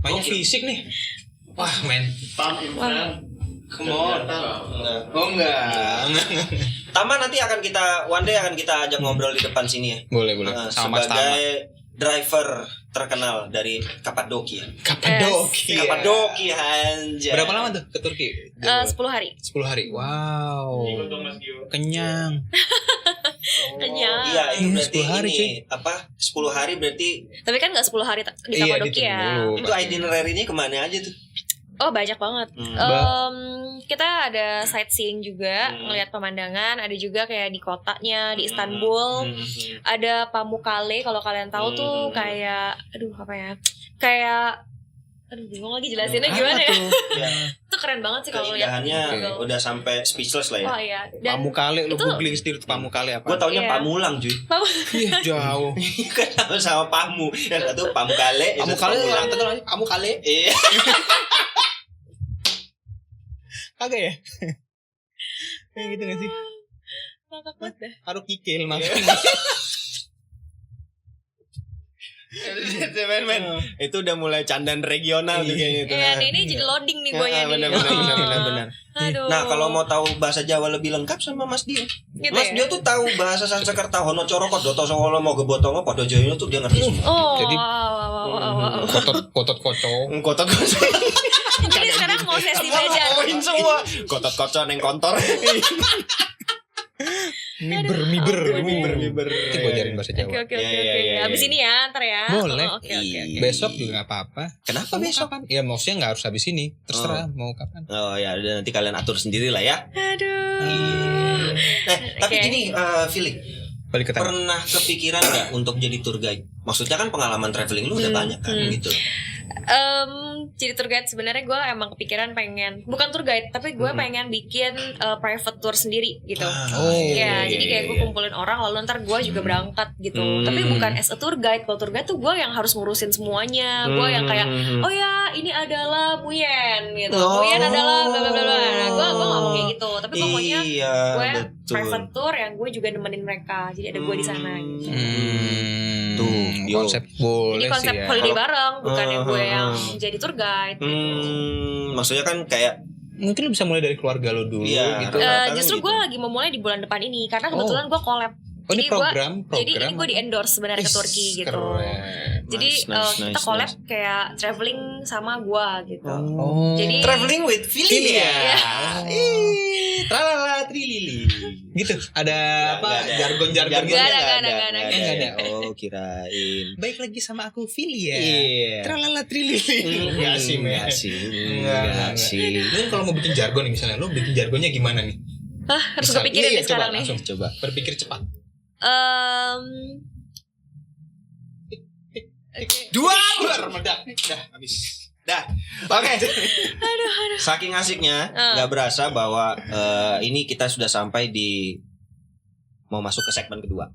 Banyak fisik nih. Wah, men. Come on. Oh, enggak. Tama nanti one day akan kita ajak ngobrol di depan sini ya. Boleh. Sama Mas Tama. Sebagai driver terkenal dari Kapadokia. Kapadokia. Kapadokia anjay. Berapa lama tuh ke Turki? 10 hari. 10 hari. Wow. Kenyang. Kenyang. Iya, itu berarti 10 hari, ini apa? 10 hari berarti Tapi kan gak 10 hari di Iya, Kapadokia. dihitung dulu. itu itinerary-nya kemana aja tuh? Oh, banyak banget. Kita ada sightseeing juga, ngelihat pemandangan. Ada juga kayak di kotanya, di Istanbul. Ada Pamukkale, kalau kalian tahu tuh kayak, apa ya? Kayak, bingung lagi jelasinnya gimana ya? Itu keren banget sih kalau lihat. Keindahannya udah sampai speechless lah ya. Oh iya. Dan Pamukkale, lu itu- googling sendiri tuh Pamukkale apa? Gue taunya Iya. Pamulang cuy. Iya, jauh. Kan sama Pamu. Yang satu Pamukkale, yang satu Pamukkale Pamulang. orang Tegal aja. Pamukkale. Iya. Kagak ya? Kayak gitu gak sih? ngakak banget dah. Taruh kikil makan. Men. Itu udah mulai candan regional tuh kayaknya itu. Ini jadi loading nih gue ya nih. Benar. Aduh. Nah, kalau mau tahu bahasa Jawa lebih lengkap sama Mas Dio. Gitu Mas ya? Dio tuh tahu bahasa Sansekerta Hono Coro Kodoto Solo mau gebotongo pada Jaya tuh dia ngerti semua. Oh, Jadi- wow. Kotot kocok. Kotot Jadi sekarang mau sesi belajar. Poin semua. Kotot kocok neng kontor. Miber. Itu gue ajarin bahasa Jawa. Oke. Iya. Habis ini ya, ntar ya. Boleh. Oh, Oke. Besok juga gak apa-apa. Kenapa Kamu besok? kapan? Ya maksudnya gak harus habis ini. Terserah mau kapan. Oh ya, udah nanti kalian atur sendiri lah ya. Aduh. Tapi Oke. gini, Philip, Balik ke tanah. pernah kepikiran nggak untuk jadi tour guide? Maksudnya kan pengalaman traveling lu udah banyak kan gitu. Jadi tour guide sebenarnya gue emang kepikiran pengen, bukan tour guide, tapi gue pengen bikin private tour sendiri gitu. Ya, jadi kayak gue kumpulin orang lalu ntar gue juga berangkat gitu. Tapi bukan as a tour guide. Kalau tour guide tuh gue yang harus ngurusin semuanya. Gue yang kayak, oh ya ini adalah Muyen gitu. Muyen adalah bla bla bla. Nah, gue nggak mau kayak gitu. Tapi pokoknya iya, gue betul. private tour yang gue juga nemenin mereka. Jadi ada gue di sana gitu. Tuh, konsep boleh Jadi konsep sih ya. holiday bareng, bukannya gue yang jadi tour guide. Maksudnya kan kayak Mungkin lu bisa mulai dari keluarga lo dulu Iya, gitu. rata-rata Justru gitu. gue lagi mau mulai di bulan depan ini karena kebetulan gue collab. Oh, ini program. Jadi ini gue di endorse sebenarnya ke Turki gitu. Keren. Jadi kita collab kayak traveling sama gue gitu. Oh. Jadi traveling with Philly ya. Iya. Tralala trilili. Gitu. Ada apa? Nggak ada. Jargon-jargon gitu. Nggak ada. Nggak ada. Oh, kirain. Baik lagi sama aku Philly ya. Iya. Tralala trilili. Enggak sih, men. Enggak sih. Enggak Enggak sih. Lu kalau mau bikin jargon nih misalnya, lu bikin jargonnya gimana nih? harus Misal- gue pikirin iya, nih sekarang coba, nih. langsung coba. Berpikir cepat. Dua meledak. Dah habis. Dah. Oke. Saking asiknya nggak berasa bahwa ini kita sudah sampai di mau masuk ke segmen kedua.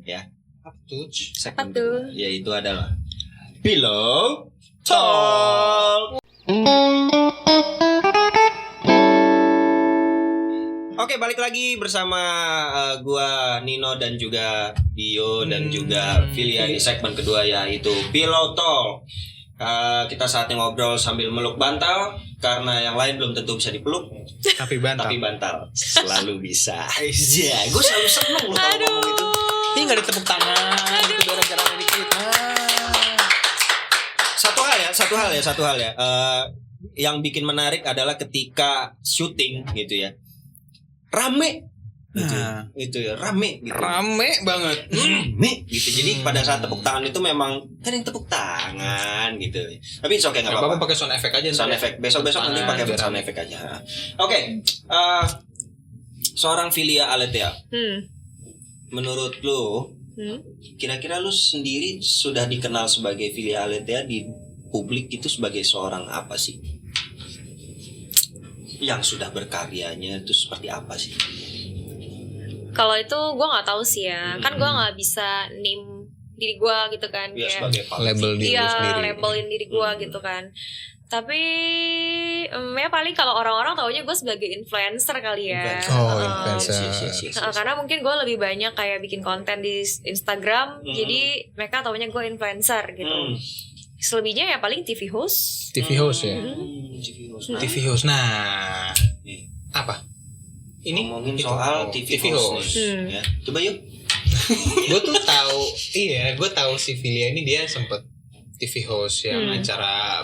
Ya. Apa tuh? Segmen Apa tuh? kedua, yaitu adalah Pillow Talk. Oke, balik lagi bersama gua Nino dan juga Dio dan juga Filia di segmen kedua yaitu Pillow Talk. Kita saatnya ngobrol sambil meluk bantal, karena yang lain belum tentu bisa dipeluk, Tapi bantal. tapi bantal selalu bisa. Iya, gue selalu seneng loh kalau ngomong gitu. Ini nggak ada tepuk tangan. Itu biar jalan dikit. Satu hal ya. Yang bikin menarik adalah ketika syuting gitu ya. Rame. Gitu ya, rame gitu. Rame banget. Rame gitu. Jadi pada saat tepuk tangan itu memang ada yang tepuk tangan gitu. Tapi oke, enggak apa-apa. Pakai sound effect aja. Sound effect. Besok-besok nanti pakai Biar sound rame. effect aja. Oke. Seorang Filia Aletea. Menurut lu, kira-kira lu sendiri sudah dikenal sebagai Filia Aletea di publik itu sebagai seorang apa sih? Yang sudah berkaryanya itu seperti apa sih? Kalau itu gue nggak tahu sih ya, kan gue nggak bisa name diri gue gitu kan, Ya, kayak sebagai Label diri lu sendiri. labelin diri gue gitu kan. Tapi ya paling kalau orang-orang taunya gue sebagai influencer kali ya. Oh, Heeh. influencer. Karena mungkin gue lebih banyak kayak bikin konten di Instagram, jadi mereka taunya gue influencer gitu. Selebihnya ya paling TV host. TV host ya. TV host. TV host. Nah, apa? Ini Ngomongin itu. soal Oh, TV host. Ya. Coba yuk. Gue tuh tahu, gue tahu si Filia ini dia sempet TV host yang acara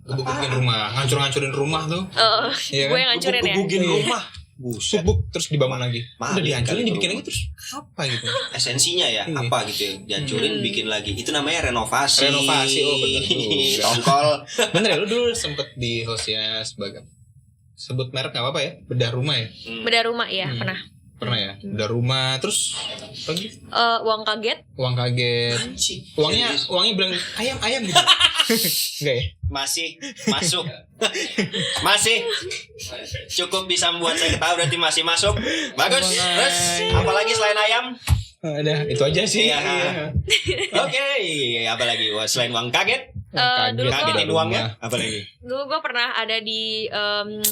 gebuk-gebukin rumah, ngancurin rumah tuh. Oh, Iya gue kan? yang ngancurin ya. Gebugin Iya. rumah. Buset. Subuk terus dibangun lagi. Maling Udah dihancurin, kali dibikin itu lagi terus apa gitu? Esensinya ya, Iya. apa gitu ya? Dihancurin, bikin lagi. Itu namanya renovasi. Renovasi, oh bener juga. Tongkol. Bener ya, lu dulu sempet di hostnya sebagai sebut merek nggak apa-apa ya? Bedah rumah ya? Bedah rumah ya, pernah. Pernah ya? Bedah rumah, terus apa lagi? Uang kaget. Uang kaget. Anjing. Uangnya bilang ayam gitu. Enggak ya? Masih masuk. Masih cukup bisa membuat saya ketawa, berarti masih masuk. Bagus. Terus apalagi selain ayam? Ada, itu aja sih. Iya. Oke, apalagi selain uang kaget? Dulu Kagetin uangnya apalagi? Dulu gue pernah ada di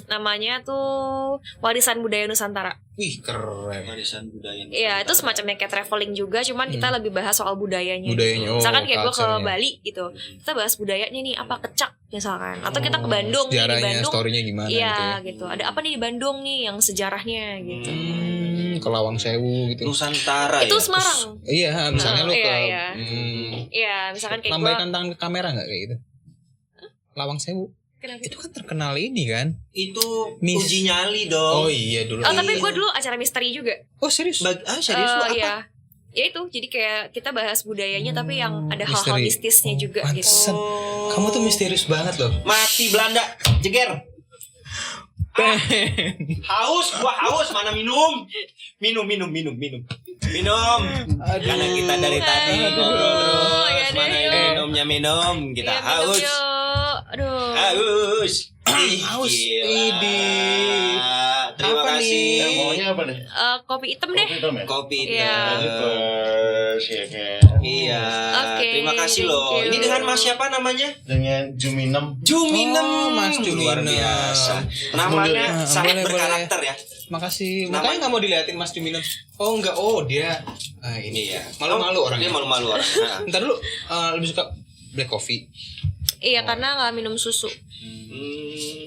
namanya tuh Warisan Budaya Nusantara. Wih, keren. Warisan budaya. Iya, itu semacamnya kayak traveling juga, cuman kita lebih bahas soal budayanya. Budayanya, oh, Misalkan kayak gue ke culture-nya. Bali gitu, kita bahas budayanya nih, apa kecak misalkan. Atau kita ke Bandung nih, di Sejarahnya, Bandung. story-nya gimana Iya gitu ya. gitu. Ada apa nih di Bandung nih yang sejarahnya gitu. Ke Lawang Sewu gitu. Nusantara Itu ya. Semarang. Iya, misalnya lu ke Iya. Iya, misalkan kayak gue. lambaikan tangan ke kamera nggak kayak gitu? Lawang Sewu. Kenapa? Itu kan terkenal ini kan? Itu Miss. uji nyali dong. Oh iya dulu. Oh, tapi gue dulu acara misteri juga. Oh serius? Serius lu apa? Iya. Ya itu, jadi kayak kita bahas budayanya tapi yang ada hal-hal misteri. mistisnya juga gitu. Pantesan. Kamu tuh misterius banget loh. Mati Belanda, jeger. Haus, gua haus, mana minum? Minum. Karena kita dari tadi ngobrol terus, Iya deh, mana yuk. minumnya minum, kita Iya, minum haus. yuk. Aduh. Haus. Haus. Gila. Idih. Terima Apa kasih. nih? Yang bawahnya apa nih? Kopi hitam deh. Hitam ya? Kopi Iya. hitam. Terus ya kan. Iya. Oke, Terima kasih thank loh. you. Ini dengan Mas siapa namanya? Dengan Juminem. Juminem. Oh, Mas Luar Juminem. biasa. Namanya Boleh, sangat boleh. berkarakter ya. Makasih. Namanya- Makanya nggak mau diliatin Mas Juminem. Oh enggak. Oh dia. Ini Iya. Malu-malu orangnya. Dia malu-malu orang. Nah. Ntar dulu. Lebih suka black coffee. Iya, karena nggak minum susu.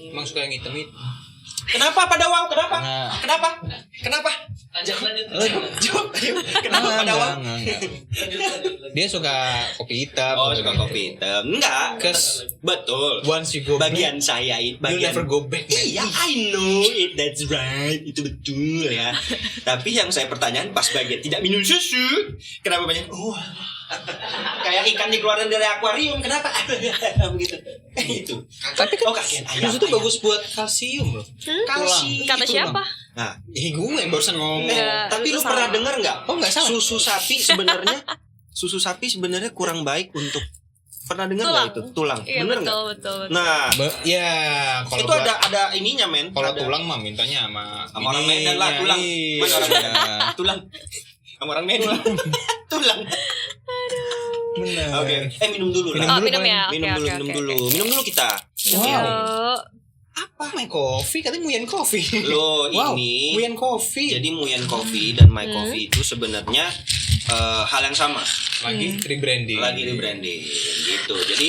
Emang suka yang hitam itu. Kenapa pada wow? Kenapa? Nah. Kenapa? Jawab. Kenapa pada wow? Dia suka kopi hitam. Oh, suka kopi hitam. Enggak. Cause Betul. once you go Bagian saya itu back, you'll bagian never go back. Man. Iya, I know it, that's right. Itu betul ya. Tapi yang saya pertanyaan pas bagian tidak minum susu, kenapa banyak? Oh, kayak ikan dikeluarin dari akuarium, kenapa? Begitu. Itu. Tapi kan kaget ayam. susu tuh bagus buat kalsium loh. Kalsium. Kata siapa? Nah, Gue yang barusan ngomong. Enggak, tapi lu itu pernah salah. dengar nggak? Oh, nggak salah. Susu sapi sebenarnya kurang baik untuk. Pernah dengar Tulang. nggak itu? Tulang. Iya, Bener nggak? betul. Nah, Ya, kalau itu buat- ada ininya men. kalau Ada. tulang mah mintanya sama Orang Medan lah, ininya, tulang. iya. Mana orang Medan? Tulang. Sama orang Medan. Tulang. Bener. Oke. Minum dulu Minum lah. Oh, minum ya. Minum Oke, dulu, oke, minum oke, dulu. oke. Minum dulu kita. Wow. Yuk. Apa My Coffee? Katanya Muyen Coffee. Loh, Wow, ini Muyen Coffee. jadi Muyen Coffee dan My Coffee itu sebenarnya hal yang sama. Lagi rebranding. Lagi rebranding gitu. Jadi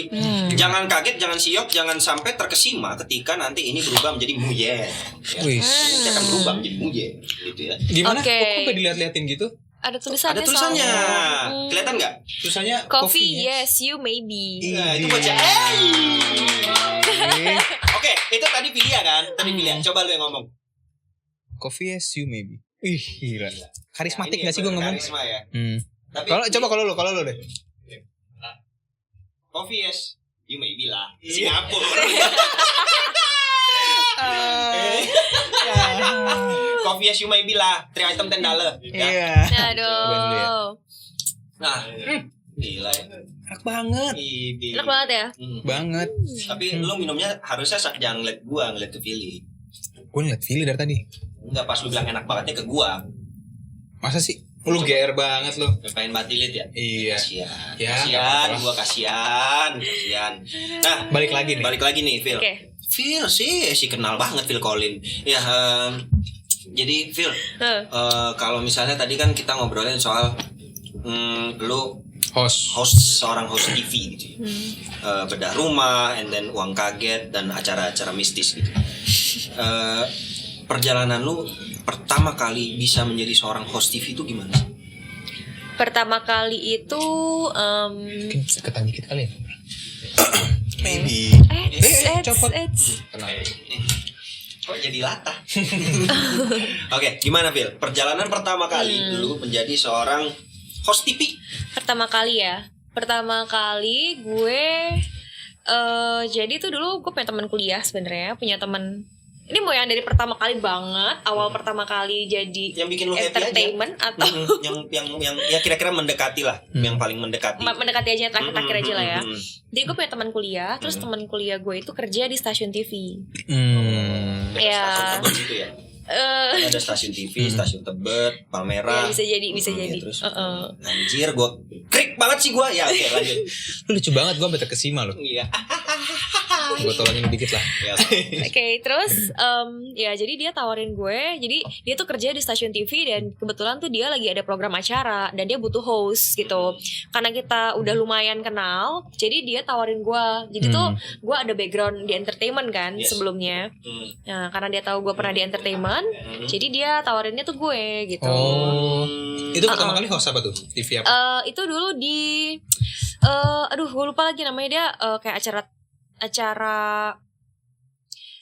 jangan kaget, jangan siok, jangan sampai terkesima ketika nanti ini berubah menjadi Muye. Ya. Wih. Nanti akan berubah menjadi Muye gitu ya. Gimana? Oke. Kok sampai dilihat-lihatin gitu? Ada tulisannya. Ada tulisannya. soalnya. Kelihatan nggak? Tulisannya Coffee, yes, you maybe. Nah, itu baca. Oke, itu tadi Filia kan? Tadi Filia. Coba lu yang ngomong. Coffee yes you maybe. Ih, gila. Karismatik Nah, ini gak sih gue ngomong? Karisma ya. Tapi Kalau lu deh. Coffee yes, you maybe lah. Singapura. Coffee yes, you maybe lah. 3 item $10. Ya. Iya. Aduh. Nah, gila ya. Enak banget. Enak banget ya. Banget. Tapi lu minumnya harusnya jangan ngeliat gua, ngeliat ke Philly. Gue ngeliat Philly dari tadi. Enggak, pas lu bilang enak bangetnya ke gua. Masa sih? Lu GR banget lu. Pengen batilit ya? Iya. Kasian. Ya, Kasian, nggak gua kasian. Nah, Balik lagi nih. Phil. Oke. Phil sih kenal banget Phil Collins. Ya, jadi Phil, kalau misalnya tadi kan kita ngobrolin soal lu seorang host TV gitu. Bedah rumah, and then uang kaget dan acara-acara mistis gitu. Perjalanan lu pertama kali bisa menjadi seorang host TV itu gimana sih? Pertama kali itu Mungkin seketan dikit kali ya. Maybe. Copot. Tenang. Kok jadi latah? Oke, gimana Phil? Perjalanan pertama kali lu menjadi seorang host TV? Pertama kali gue jadi tuh dulu gue punya teman kuliah sebenarnya, punya teman. Ini mau yang dari pertama kali banget, awal pertama kali jadi yang bikin lu happy entertainment aja. atau yang ya kira-kira mendekati lah, yang paling mendekati. mendekati aja terakhir aja lah ya. Hmm. Jadi gue punya teman kuliah, terus teman kuliah gue itu kerja di stasiun TV. Stasiun Ya. Tebet gitu ya. Ada stasiun TV, stasiun Tebet, Palmerah. Ya, bisa jadi. Terus, anjir, gue krik banget sih gue. Ya, oke, lanjut. Lu lucu banget, gue sampai terkesima lu. Iya. Gue tolongin dikit lah. Ya, Oke, terus ya jadi dia tawarin gue. Jadi dia tuh kerja di stasiun TV dan kebetulan tuh dia lagi ada program acara dan dia butuh host gitu. Karena kita udah lumayan kenal, jadi dia tawarin gue. Jadi tuh gue ada background di entertainment kan sebelumnya. Nah, karena dia tahu gue pernah di entertainment, jadi dia tawarinnya tuh gue gitu. Oh. Itu pertama kali host apa tuh? TV apa? Itu dulu di aduh gue lupa lagi namanya, dia kayak acara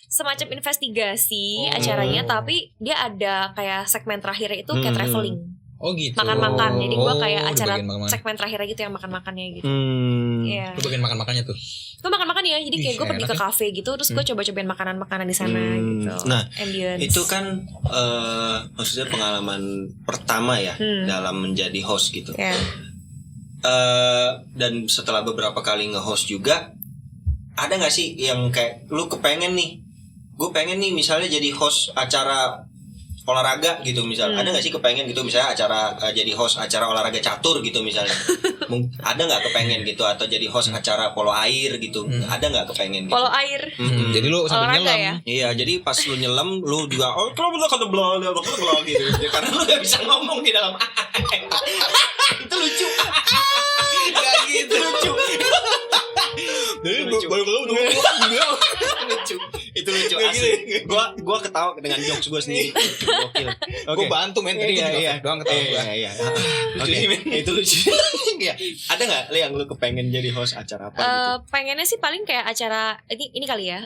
semacam investigasi acaranya, tapi dia ada kayak segmen terakhirnya itu kayak traveling, Oh gitu. makan-makan. Jadi gue kayak di acara bagian makan-makan. segmen terakhirnya gitu yang makan-makannya gitu. Iya. Lu bagian makan-makannya tuh. Gue makan-makan ya, jadi kayak Ih, gue pergi enak ke ya. kafe gitu, terus gue coba-cobain makanan-makanan di sana gitu. Nah, ambience. itu kan maksudnya pengalaman pertama ya dalam menjadi host gitu. Ya. Dan setelah beberapa kali nge-host juga, ada nggak sih yang kayak lu kepengen nih, gue pengen nih misalnya jadi host acara olahraga gitu misal, ada nggak sih kepengen gitu misalnya acara jadi host acara olahraga catur gitu misalnya, ada nggak kepengen gitu, atau jadi host acara polo air gitu, ada nggak kepengen gitu? Polo air. Jadi lu sambil Olahraga nyelam. ya? Iya, jadi pas lu nyelam lu juga kalau belum kata belum gitu, karena lu nggak bisa ngomong di dalam itu lucu. Gak gitu lucu. Lucu. Itu lucu asli. Gua ketawa dengan jokes gue sendiri. Gokil. Gue bantu men tadi doang ketawa gue. Iya. Oke, itu lucu. Iya. Ada nggak Le yang lu kepengen jadi host acara apa gitu? Pengennya sih paling kayak acara ini kali ya.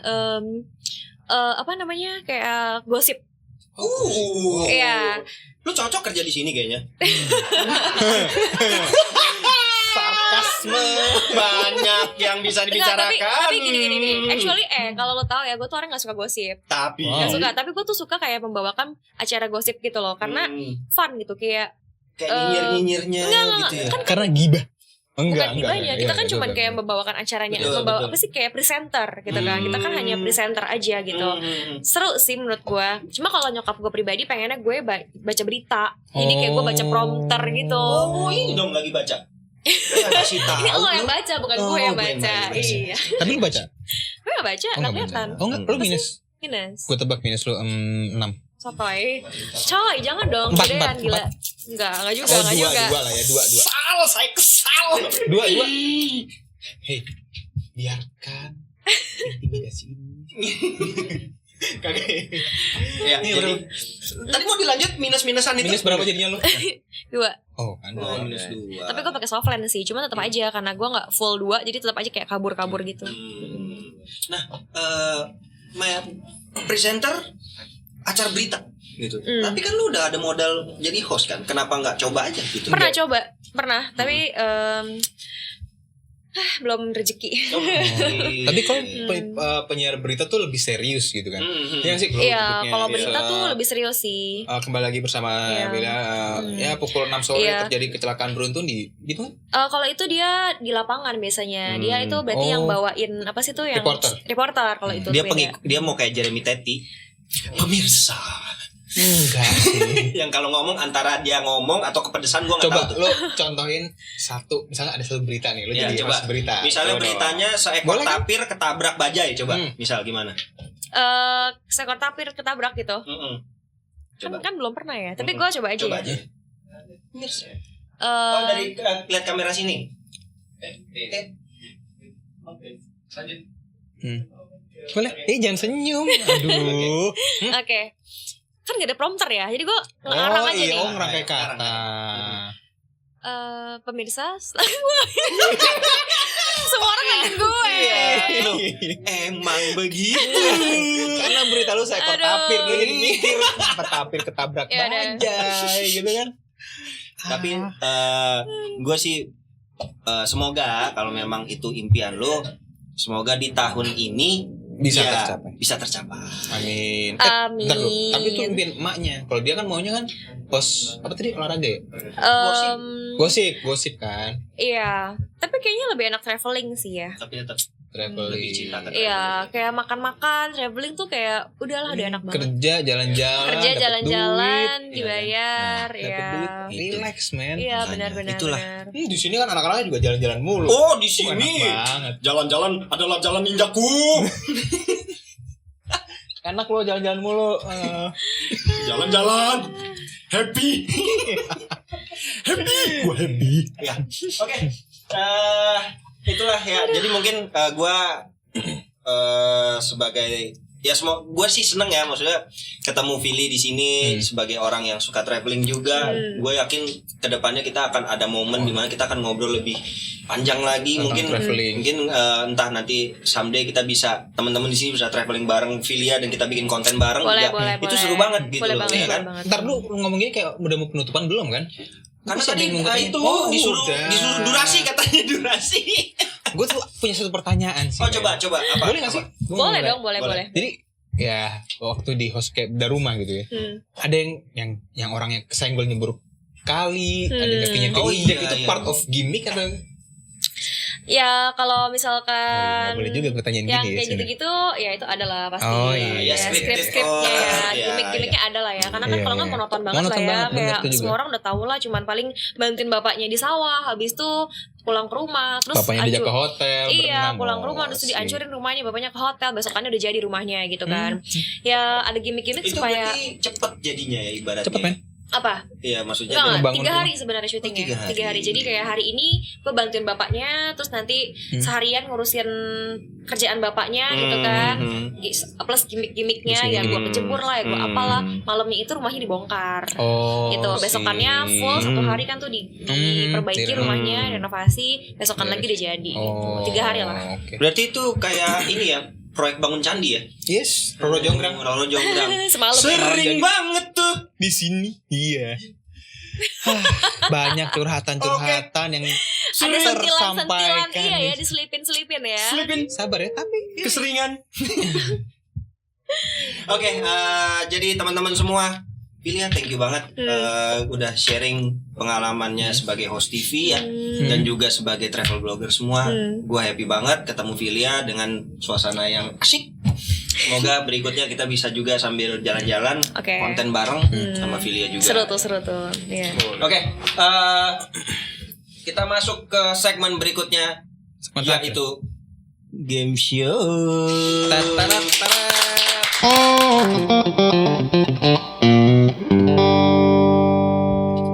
Apa namanya, kayak gosip. Iya. Lu cocok kerja di sini kayaknya. Sarkasme banyak yang bisa dibicarakan. Tapi gini. Actually kalau lo tahu ya, gue tuh orang gak suka gosip. Tapi Gak suka, tapi gue tuh suka kayak membawakan acara gosip gitu loh. Karena fun gitu, kayak nyinyir-nyinyirnya gitu ya. Karena gibah. Bukan gibahnya, kita kan cuman kayak membawakan acaranya, membawa apa sih, kayak presenter gitu kan. Kita kan hanya presenter aja gitu. Seru sih menurut gue. Cuma kalau nyokap gue pribadi pengennya gue baca berita. Jadi kayak gue baca prompter gitu. Oh, ini dong lagi baca. Kasih tahu. Ini lo yang baca, bukan gue yang baca. Iya. Tapi lu baca? Gue gak baca, gak kelihatan. Oh enggak, lu minus. Minus. Gue tebak minus lu 6. Sotoy. Coy, jangan dong, gedean gila. Enggak juga, Oh, enggak juga. dua lah ya, dua. Saya kesal. Dua. Hei, biarkan intimidasi ini. Kagak. Ya, jadi tadi mau dilanjut minus-minusan itu. Minus berapa jadinya lu? 2. Oh, kan. Oh, minus 2. Tapi gue pakai softland sih, cuma tetap aja karena gue nggak full 2, jadi tetap aja kayak kabur-kabur gitu. Nah, presenter acara berita gitu. Tapi kan lu udah ada modal jadi host kan. Kenapa nggak coba aja gitu? Pernah, tapi belum rezeki. Tapi kalau penyiar berita tuh lebih serius gitu kan. Iya sih kalau Iya, bentuknya, kalau ya. berita tuh lebih serius sih. Kembali lagi bersama Iya. Bella. Ya pukul 6 sore Iya. terjadi kecelakaan beruntun di gitu kan? Kalau itu dia di lapangan biasanya. Dia itu berarti yang bawain apa sih tuh yang reporter kalau itu. Dia beda. dia mau kayak Jeremy Teti. Pemirsa. Enggak sih. Yang kalau ngomong antara dia ngomong atau kepedesan gua nggak Coba tahu. lo contohin satu, misalnya ada satu berita nih, lo Ya, jadi coba. host berita. Misalnya Coba beritanya seekor Boleh kan? tapir ketabrak bajai, coba. Misal gimana? Seekor tapir ketabrak gitu. Coba. Kan belum pernah ya. Tapi gue coba aja. Coba ya. aja. Pemirsa. Oh, dari lihat kamera sini. Boleh? Jangan senyum. Aduh. Oke. Kan gak ada prompter ya. Jadi gue ngarang aja nih. ngerangkai kata. Pemirsa, semua orang ngeliatin gue. Loh, emang begitu. Karena berita lu seekor Aduh. tapir, lu jadi mikir apa tapir ketabrak Ya udah. bajai gitu kan. Tapi gue sih semoga kalau memang itu impian lo, semoga di tahun ini Bisa ya, tercapai. Bisa tercapai. Amin. Amin. Bentar dulu. Tapi itu impian emaknya. Kalau dia kan maunya kan host apa tadi, olahraga ya? Gosip kan. Iya. Tapi kayaknya lebih enak traveling sih ya. Tapi tetap lebih Traveling. cinta ke Iya, kayak makan-makan, traveling tuh kayak udahlah udah enak banget. Kerja jalan-jalan. Kerja dapet jalan-jalan, duit. dibayar, Dapet ya. duit, relax man. Iya, Makanya, benar-benar. itulah. benar. Di sini kan anak-anaknya juga jalan-jalan mulu. Oh, di Enak sini banget. jalan-jalan adalah jalan ninjaku. Enak lo jalan-jalan mulu. Jalan-jalan happy. Gue happy. Ya. Oke. Itulah ya. Jadi mungkin gue sebagai ya semua gue sih seneng ya, maksudnya ketemu Vili di sini sebagai orang yang suka traveling juga. Gue yakin kedepannya kita akan ada momen dimana kita akan ngobrol lebih panjang lagi. Tentang Mungkin traveling. entah nanti someday kita bisa, teman-teman di sini bisa traveling bareng Vilia dan kita bikin konten bareng Boleh, juga. boleh, Itu boleh. seru banget gitu Boleh loh, banget, ya kan? boleh banget. Ntar lu ngomong gini kayak udah mau penutupan belum kan? Karena Masih ada tadi yang nunggu itu tanya. disuruh udah. durasi, katanya durasi. Gue tuh punya satu pertanyaan sih. Oh, men. coba apa? Boleh gak sih? Gua Boleh mulai. dong, boleh. Jadi ya waktu di host kayak dari rumah gitu ya. Ada yang orangnya kesenggol nyebur kali, ada yang kakinya keinjek, iya, itu iya. part of gimmick atau Ya kalau nggak misalkan boleh juga gue tanyain yang gini ya. kayak sebenarnya. gitu-gitu ya itu adalah pasti. Oh, iya. Ya, scripted. Skrip-skripnya Oh, ya, iya, gimmick-gimmicknya ada lah ya. Karena kan Iya, kalau kan iya. monoton banget Monoton lah ya. banget, bener Kayak tuh juga. semua orang udah tahu lah, cuman paling bantuin bapaknya di sawah, habis itu pulang ke rumah, terus Bapaknya diajak ke hotel. Iya, berenang. pulang ke rumah Oh, terus sih. dihancurin rumahnya, bapaknya ke hotel, besokannya udah jadi rumahnya gitu kan. Ya ada gimmick-gimmick Itu supaya berarti cepet jadinya ya ibaratnya. Cepet men. apa? Iya, maksudnya Enggak, ngebangun 3 rumah. hari sebenarnya syutingnya. Oh, 3 hari. 3 hari. Jadi kayak hari ini gue bantuin bapaknya, terus nanti seharian ngurusin kerjaan bapaknya gitu kan. Plus gimmick-gimmicknya Plus ya gue kejemur lah, ya gue apalah. Malamnya itu rumahnya dibongkar. Oh, Gitu. Besokannya full 1 hari kan tuh diperbaiki rumahnya, renovasi. Besokan lagi udah jadi. Oh, 3 hari lah. Oke. Berarti itu kayak ini ya, proyek bangun candi ya? Yes, Roro Jonggrang. Roro Jonggrang. Semalam ya. Sering banget tuh. Di sini. Iya. Banyak curhatan-curhatan yang Ada sentilan-sentilan tersampaikan. iya ya, diselipin-selipin ya. Sabar ya, tapi Keseringan. Oke, jadi teman-teman semua, Pilihan thank you banget udah sharing pengalamannya sebagai host TV ya dan juga sebagai travel blogger semua. Gua happy banget ketemu Vilia dengan suasana yang asik. Semoga berikutnya kita bisa juga sambil jalan-jalan konten bareng sama Vilia juga. Seru tuh. Iya. Oke, kita masuk ke segmen berikutnya yaitu game show.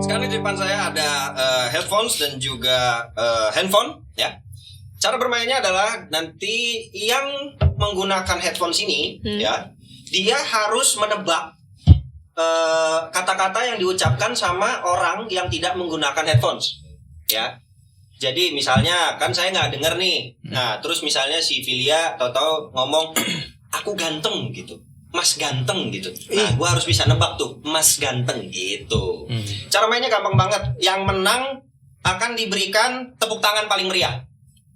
Sekali di depan saya ada headphones dan juga handphone ya. Cara bermainnya adalah nanti yang menggunakan headphones ini ya, dia harus menebak kata-kata yang diucapkan sama orang yang tidak menggunakan headphones ya. Jadi misalnya kan saya nggak denger nih. Nah terus misalnya si Filia tahu-tahu ngomong aku ganteng gitu, Mas ganteng gitu. Nah gue harus bisa nebak tuh Mas ganteng gitu. Cara mainnya gampang banget. Yang menang akan diberikan tepuk tangan paling meriah.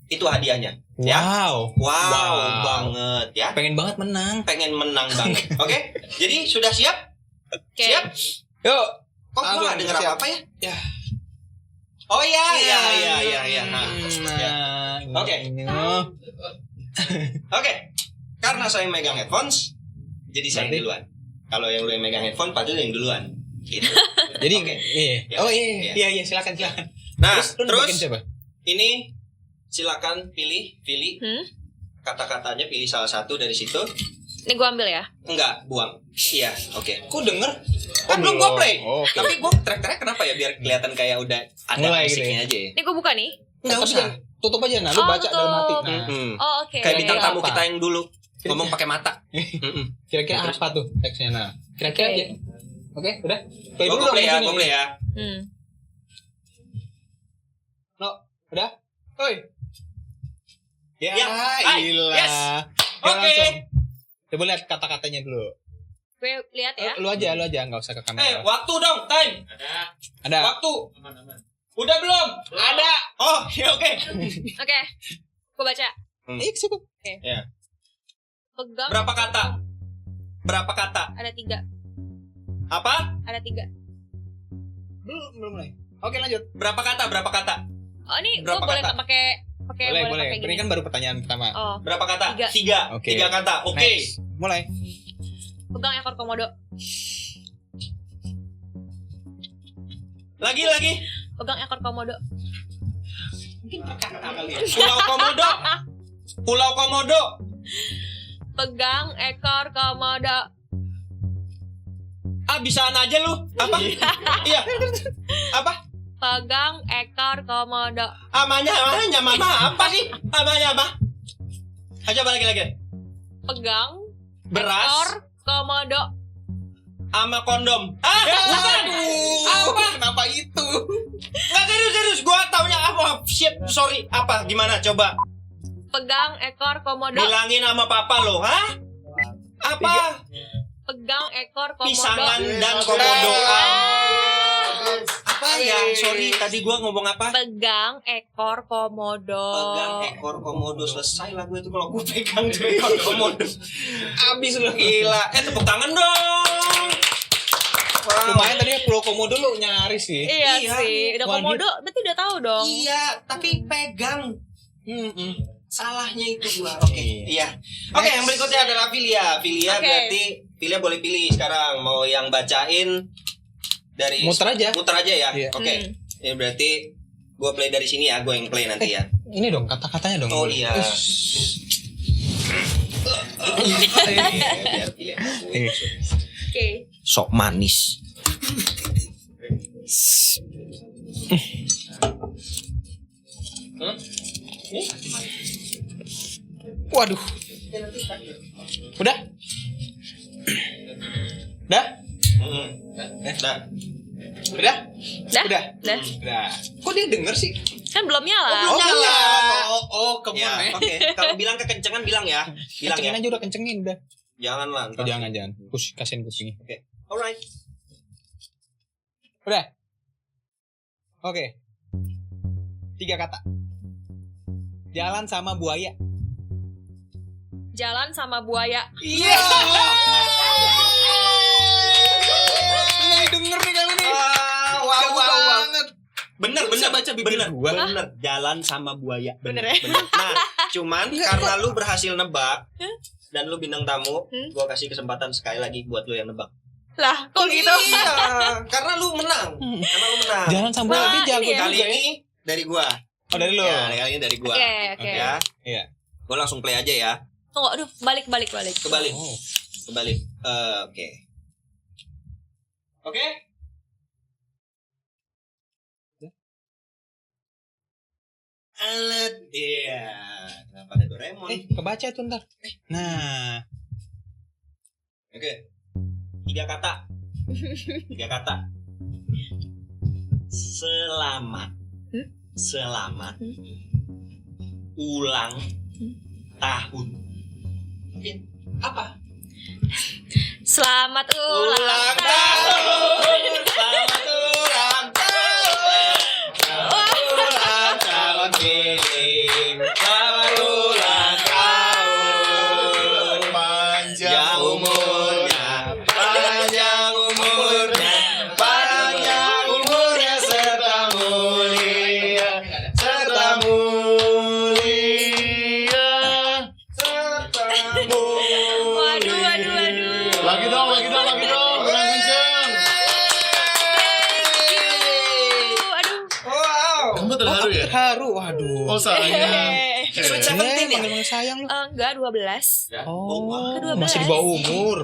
Itu hadiahnya. Ya? Wow banget ya. Pengen banget menang. Pengen menang banget. Oke? Jadi sudah siap? Oke. Siap? Yuk. Kok gue gak denger apa-apa ya? Ya. Oh iya. Nah, Oke. Oke. Karena saya megang headphones, jadi saya yang duluan. Kalau yang lu yang megang headphone, Padul yang duluan. Gitu. Jadi Oke. iya. Oh iya, silakan. Nah, lu nebakin terus siapa? ini silakan pilih kata-katanya, pilih salah satu dari situ. Ini gue ambil ya. Enggak, buang. Iya, oke. Kok denger? Kan belum gue play. Oh, oke. Tapi gue track kenapa ya, biar kelihatan kayak udah ada Mulai gitu musiknya ya? aja ya. Ini gue buka nih. Enggak Tapi usah. jangan- tutup aja, nah lu baca tutup. dalam hati. Nah, Oh oke. Kayak bintang Kira-kira tamu apa? kita yang dulu ngomong pakai mata. kira-kira Terus? apa tuh teksnya? Nah, kira-kira Oke. aja. Oke, udah. Play Gue dulu dong play ya, musiknya. gue play ya. No, udah? Oi. Ya, Ya. Hai, ilah. yes. Ya, Oke. langsung. Coba lihat kata-katanya dulu. Gue lihat ya. Lu aja, nggak usah ke kamera. Waktu dong, time. Ada. Waktu. Udah belum? Ada. Oh, ya oke. Oke. Gue baca. Iya, cukup. Ya. Pegang. Berapa kata? Berapa kata? Ada 3. Apa? Ada 3. Belum mulai. Oke, lanjut. Berapa kata? Berapa kata? Oh ini gue Berapa boleh kata? pakai Boleh. pakai Ini gini. kan baru pertanyaan pertama. Oh. Berapa kata? 3. 3. Oke. 3 kata. Oke. Next. Mulai. Pegang ekor komodo. Lagi. Pegang ekor komodo. Pulau Komodo. Pulau Komodo. Pegang ekor komodo. Ah, bisaan aja lu. Apa? Iya. Apa? Pegang ekor komodo. Amanya mama apa sih? Amanya apa? Aja balik lagi. Pegang Beras ekor komodo. sama kondom. Ah, bukan. Apa? Kenapa itu? Nggak serius. Gua taunya apa? Shit, sorry. Apa? Gimana? Coba Pegang ekor komodo. bilangin sama papa lo, hah? Apa? Pegang ekor komodo. Pisangan dan komodoan. Apa ya? Sorry, tadi gua ngomong apa? Pegang ekor komodo. Pegang ekor komodo. Selesai lah gue itu kalau gue pegang tuh ekor komodo. Abis lu gila. Tepuk tangan dong. Wow. Lumayan tadi Pulau Komodo lu nyaris sih. Iya Iya. sih. Udah Wah, komodo berarti udah tahu dong. Iya, tapi pegang. Salahnya itu gua. Oke. Iya. Iya. Oke, yang berikutnya adalah Filia. Filia Oke. berarti Filia boleh pilih sekarang mau yang bacain dari Muter aja. Muter aja ya. Iya. Oke. Ini berarti gua play dari sini ya, gua yang play nanti ya. Ini dong kata-katanya dong. Oh iya. Biar Filia. Oke. Sok manis. Waduh. Udah? Udah? Nah, Udah? Dah? Udah. Dah. Udah. Kok dia denger sih? Kan belum nyala. belum nyala. Come ya, on, ya. oke. Kalau bilang kekencengan bilang ya. Bilang Kencengin ya. aja udah kencengin udah. Jangan lah. Oh, jangan. Kasihin kucingnya. Oke. Alright. Udah. Oke. 3 kata. Jalan sama buaya. Jalan sama buaya. Iya. Lu denger nih kali ini. Wow. banget. Bener. baca bibir gua. Bener. Jalan sama buaya. Bener ya? Nah, cuman karena lu berhasil nebak dan lu bintang tamu, gua kasih kesempatan sekali lagi buat lu yang nebak. Lah, kok gitu? Iya, karena lu menang. Jalan sama buaya dia jago ini ya. Kali juga ya. ini dari gua. Oh dari lu. Ya, kali ini dari gua. Oke. Ya. Iya. Gua langsung play aja ya. Tunggu, aduh, balik. Kebalik. Oh. Kebalik. Oke. Oke. Violet. Iya. Kenapa ada Doraemon? Kebaca tuh ntar. Nah, Oke. 3 kata. 3 kata. Selamat. Selamat. Ulang tahun. Oke. Apa? Selamat ulang tahun. Selamat ulang tahun. Ulang tahun Kim. Selamat ulang tahun. Panjang umurnya, panjang umurnya, panjang umurnya serta mulia, serta mulia, serta mulia. Waduh. Lagi dong, kurang kenceng. Aduh. Wow. Kamu terharu ya? terharu. Waduh. Oh sayang. Sweet Iya, 17 ya? emang sayang lu. Enggak 12. Oh, Ke-12. masih di bawah umur.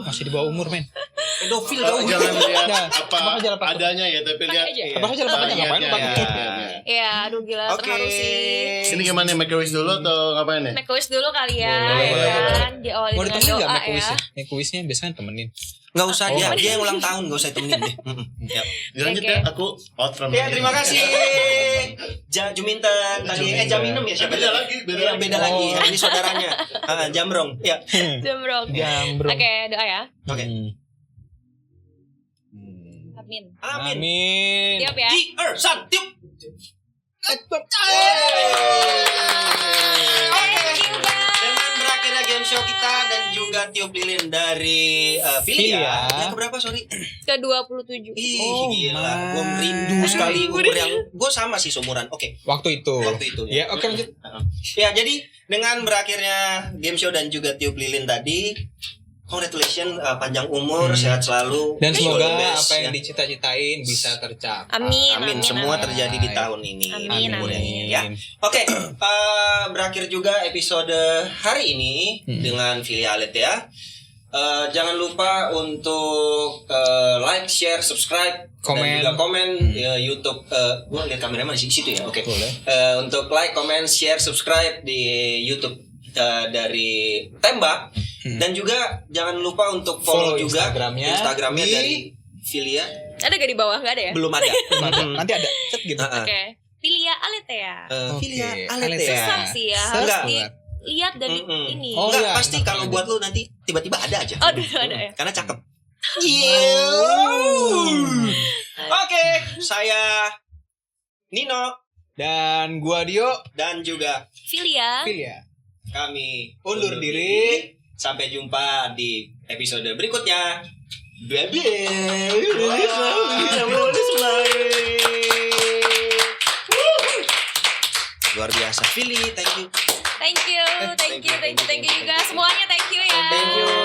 Masih di bawah umur, men. Pedofil Oh, kau. jangan lihat Nah, apa apa jalan pakai? adanya ya, tapi lihat aja. Apa aja lah pakai ngapain lu pakai? Ya, aduh gila Oke. terharu sih. Ini gimana, make a wish dulu atau ngapain nih? Make a wish dulu kali ya, Boleh, ya boleh, kan? Diawali Mau dengan ditemenin doa nggak make ya. wish-nya? Make wish-nya biasanya temenin. Nggak usah Oh, dia yang ulang tahun, nggak usah temenin deh. Yap. Lanjut Oke. ya, aku out from Ya, here. terima kasih. Juminten tadi Jaminem ya siapa? Beda lagi, beda lagi. Beda lagi. Ini saudaranya. Jamrong. Ya. Jembrok. Jambrong. Oke, doa ya. Oke. Amin. Amin. Amin. Siap ya. Tiup. Thank you guys. Dengan berakhirnya game show kita dan juga tiup lilin dari Filia. Filia. Yang keberapa sorry? Ke-27. Ih, Oh, gila. my. Gue rindu sekali umur yang gue sama sih seumuran. Oke. Waktu itu. Waktu itu. Ya, oke lanjut. Ya, jadi dengan berakhirnya game show dan juga tiup lilin tadi, congratulations, panjang umur, sehat selalu. Dan Wish you semoga the best, apa yang ya. dicita-citain bisa tercapai. Amin. Amin, semua terjadi di tahun ini. Amin, Umur yang ini, amin. ya. Oke, berakhir juga episode hari ini dengan Filialet ya. Jangan lupa untuk like, share, subscribe, Komen. dan juga komen ya, YouTube. Gua lihat kameramen di situ ya. Oke. Boleh. Untuk like, comment, share, subscribe di YouTube dari Tembak. Dan juga jangan lupa untuk follow Follow juga Instagramnya di- dari Filia. Ada gak di bawah? Gak ada ya? Belum ada. Nanti ada chat gitu. Oke. Filia Aletea. Filia Oke, Aletea. Aletea. Susah sih ya. Harus Enggak. dilihat dan Mm-mm. ini. Oh, Enggak, iya, pasti ntar kalau ada. buat lu nanti tiba-tiba ada aja. Oh, ada ya. Karena cakep. Oke, saya Nino Dan gua Dio dan juga Filia. Filia. kami Undur diri. Sampai jumpa di episode berikutnya. Bye. Luar biasa, Fili, thank you. Thank you juga semuanya. Thank you ya. Thank you.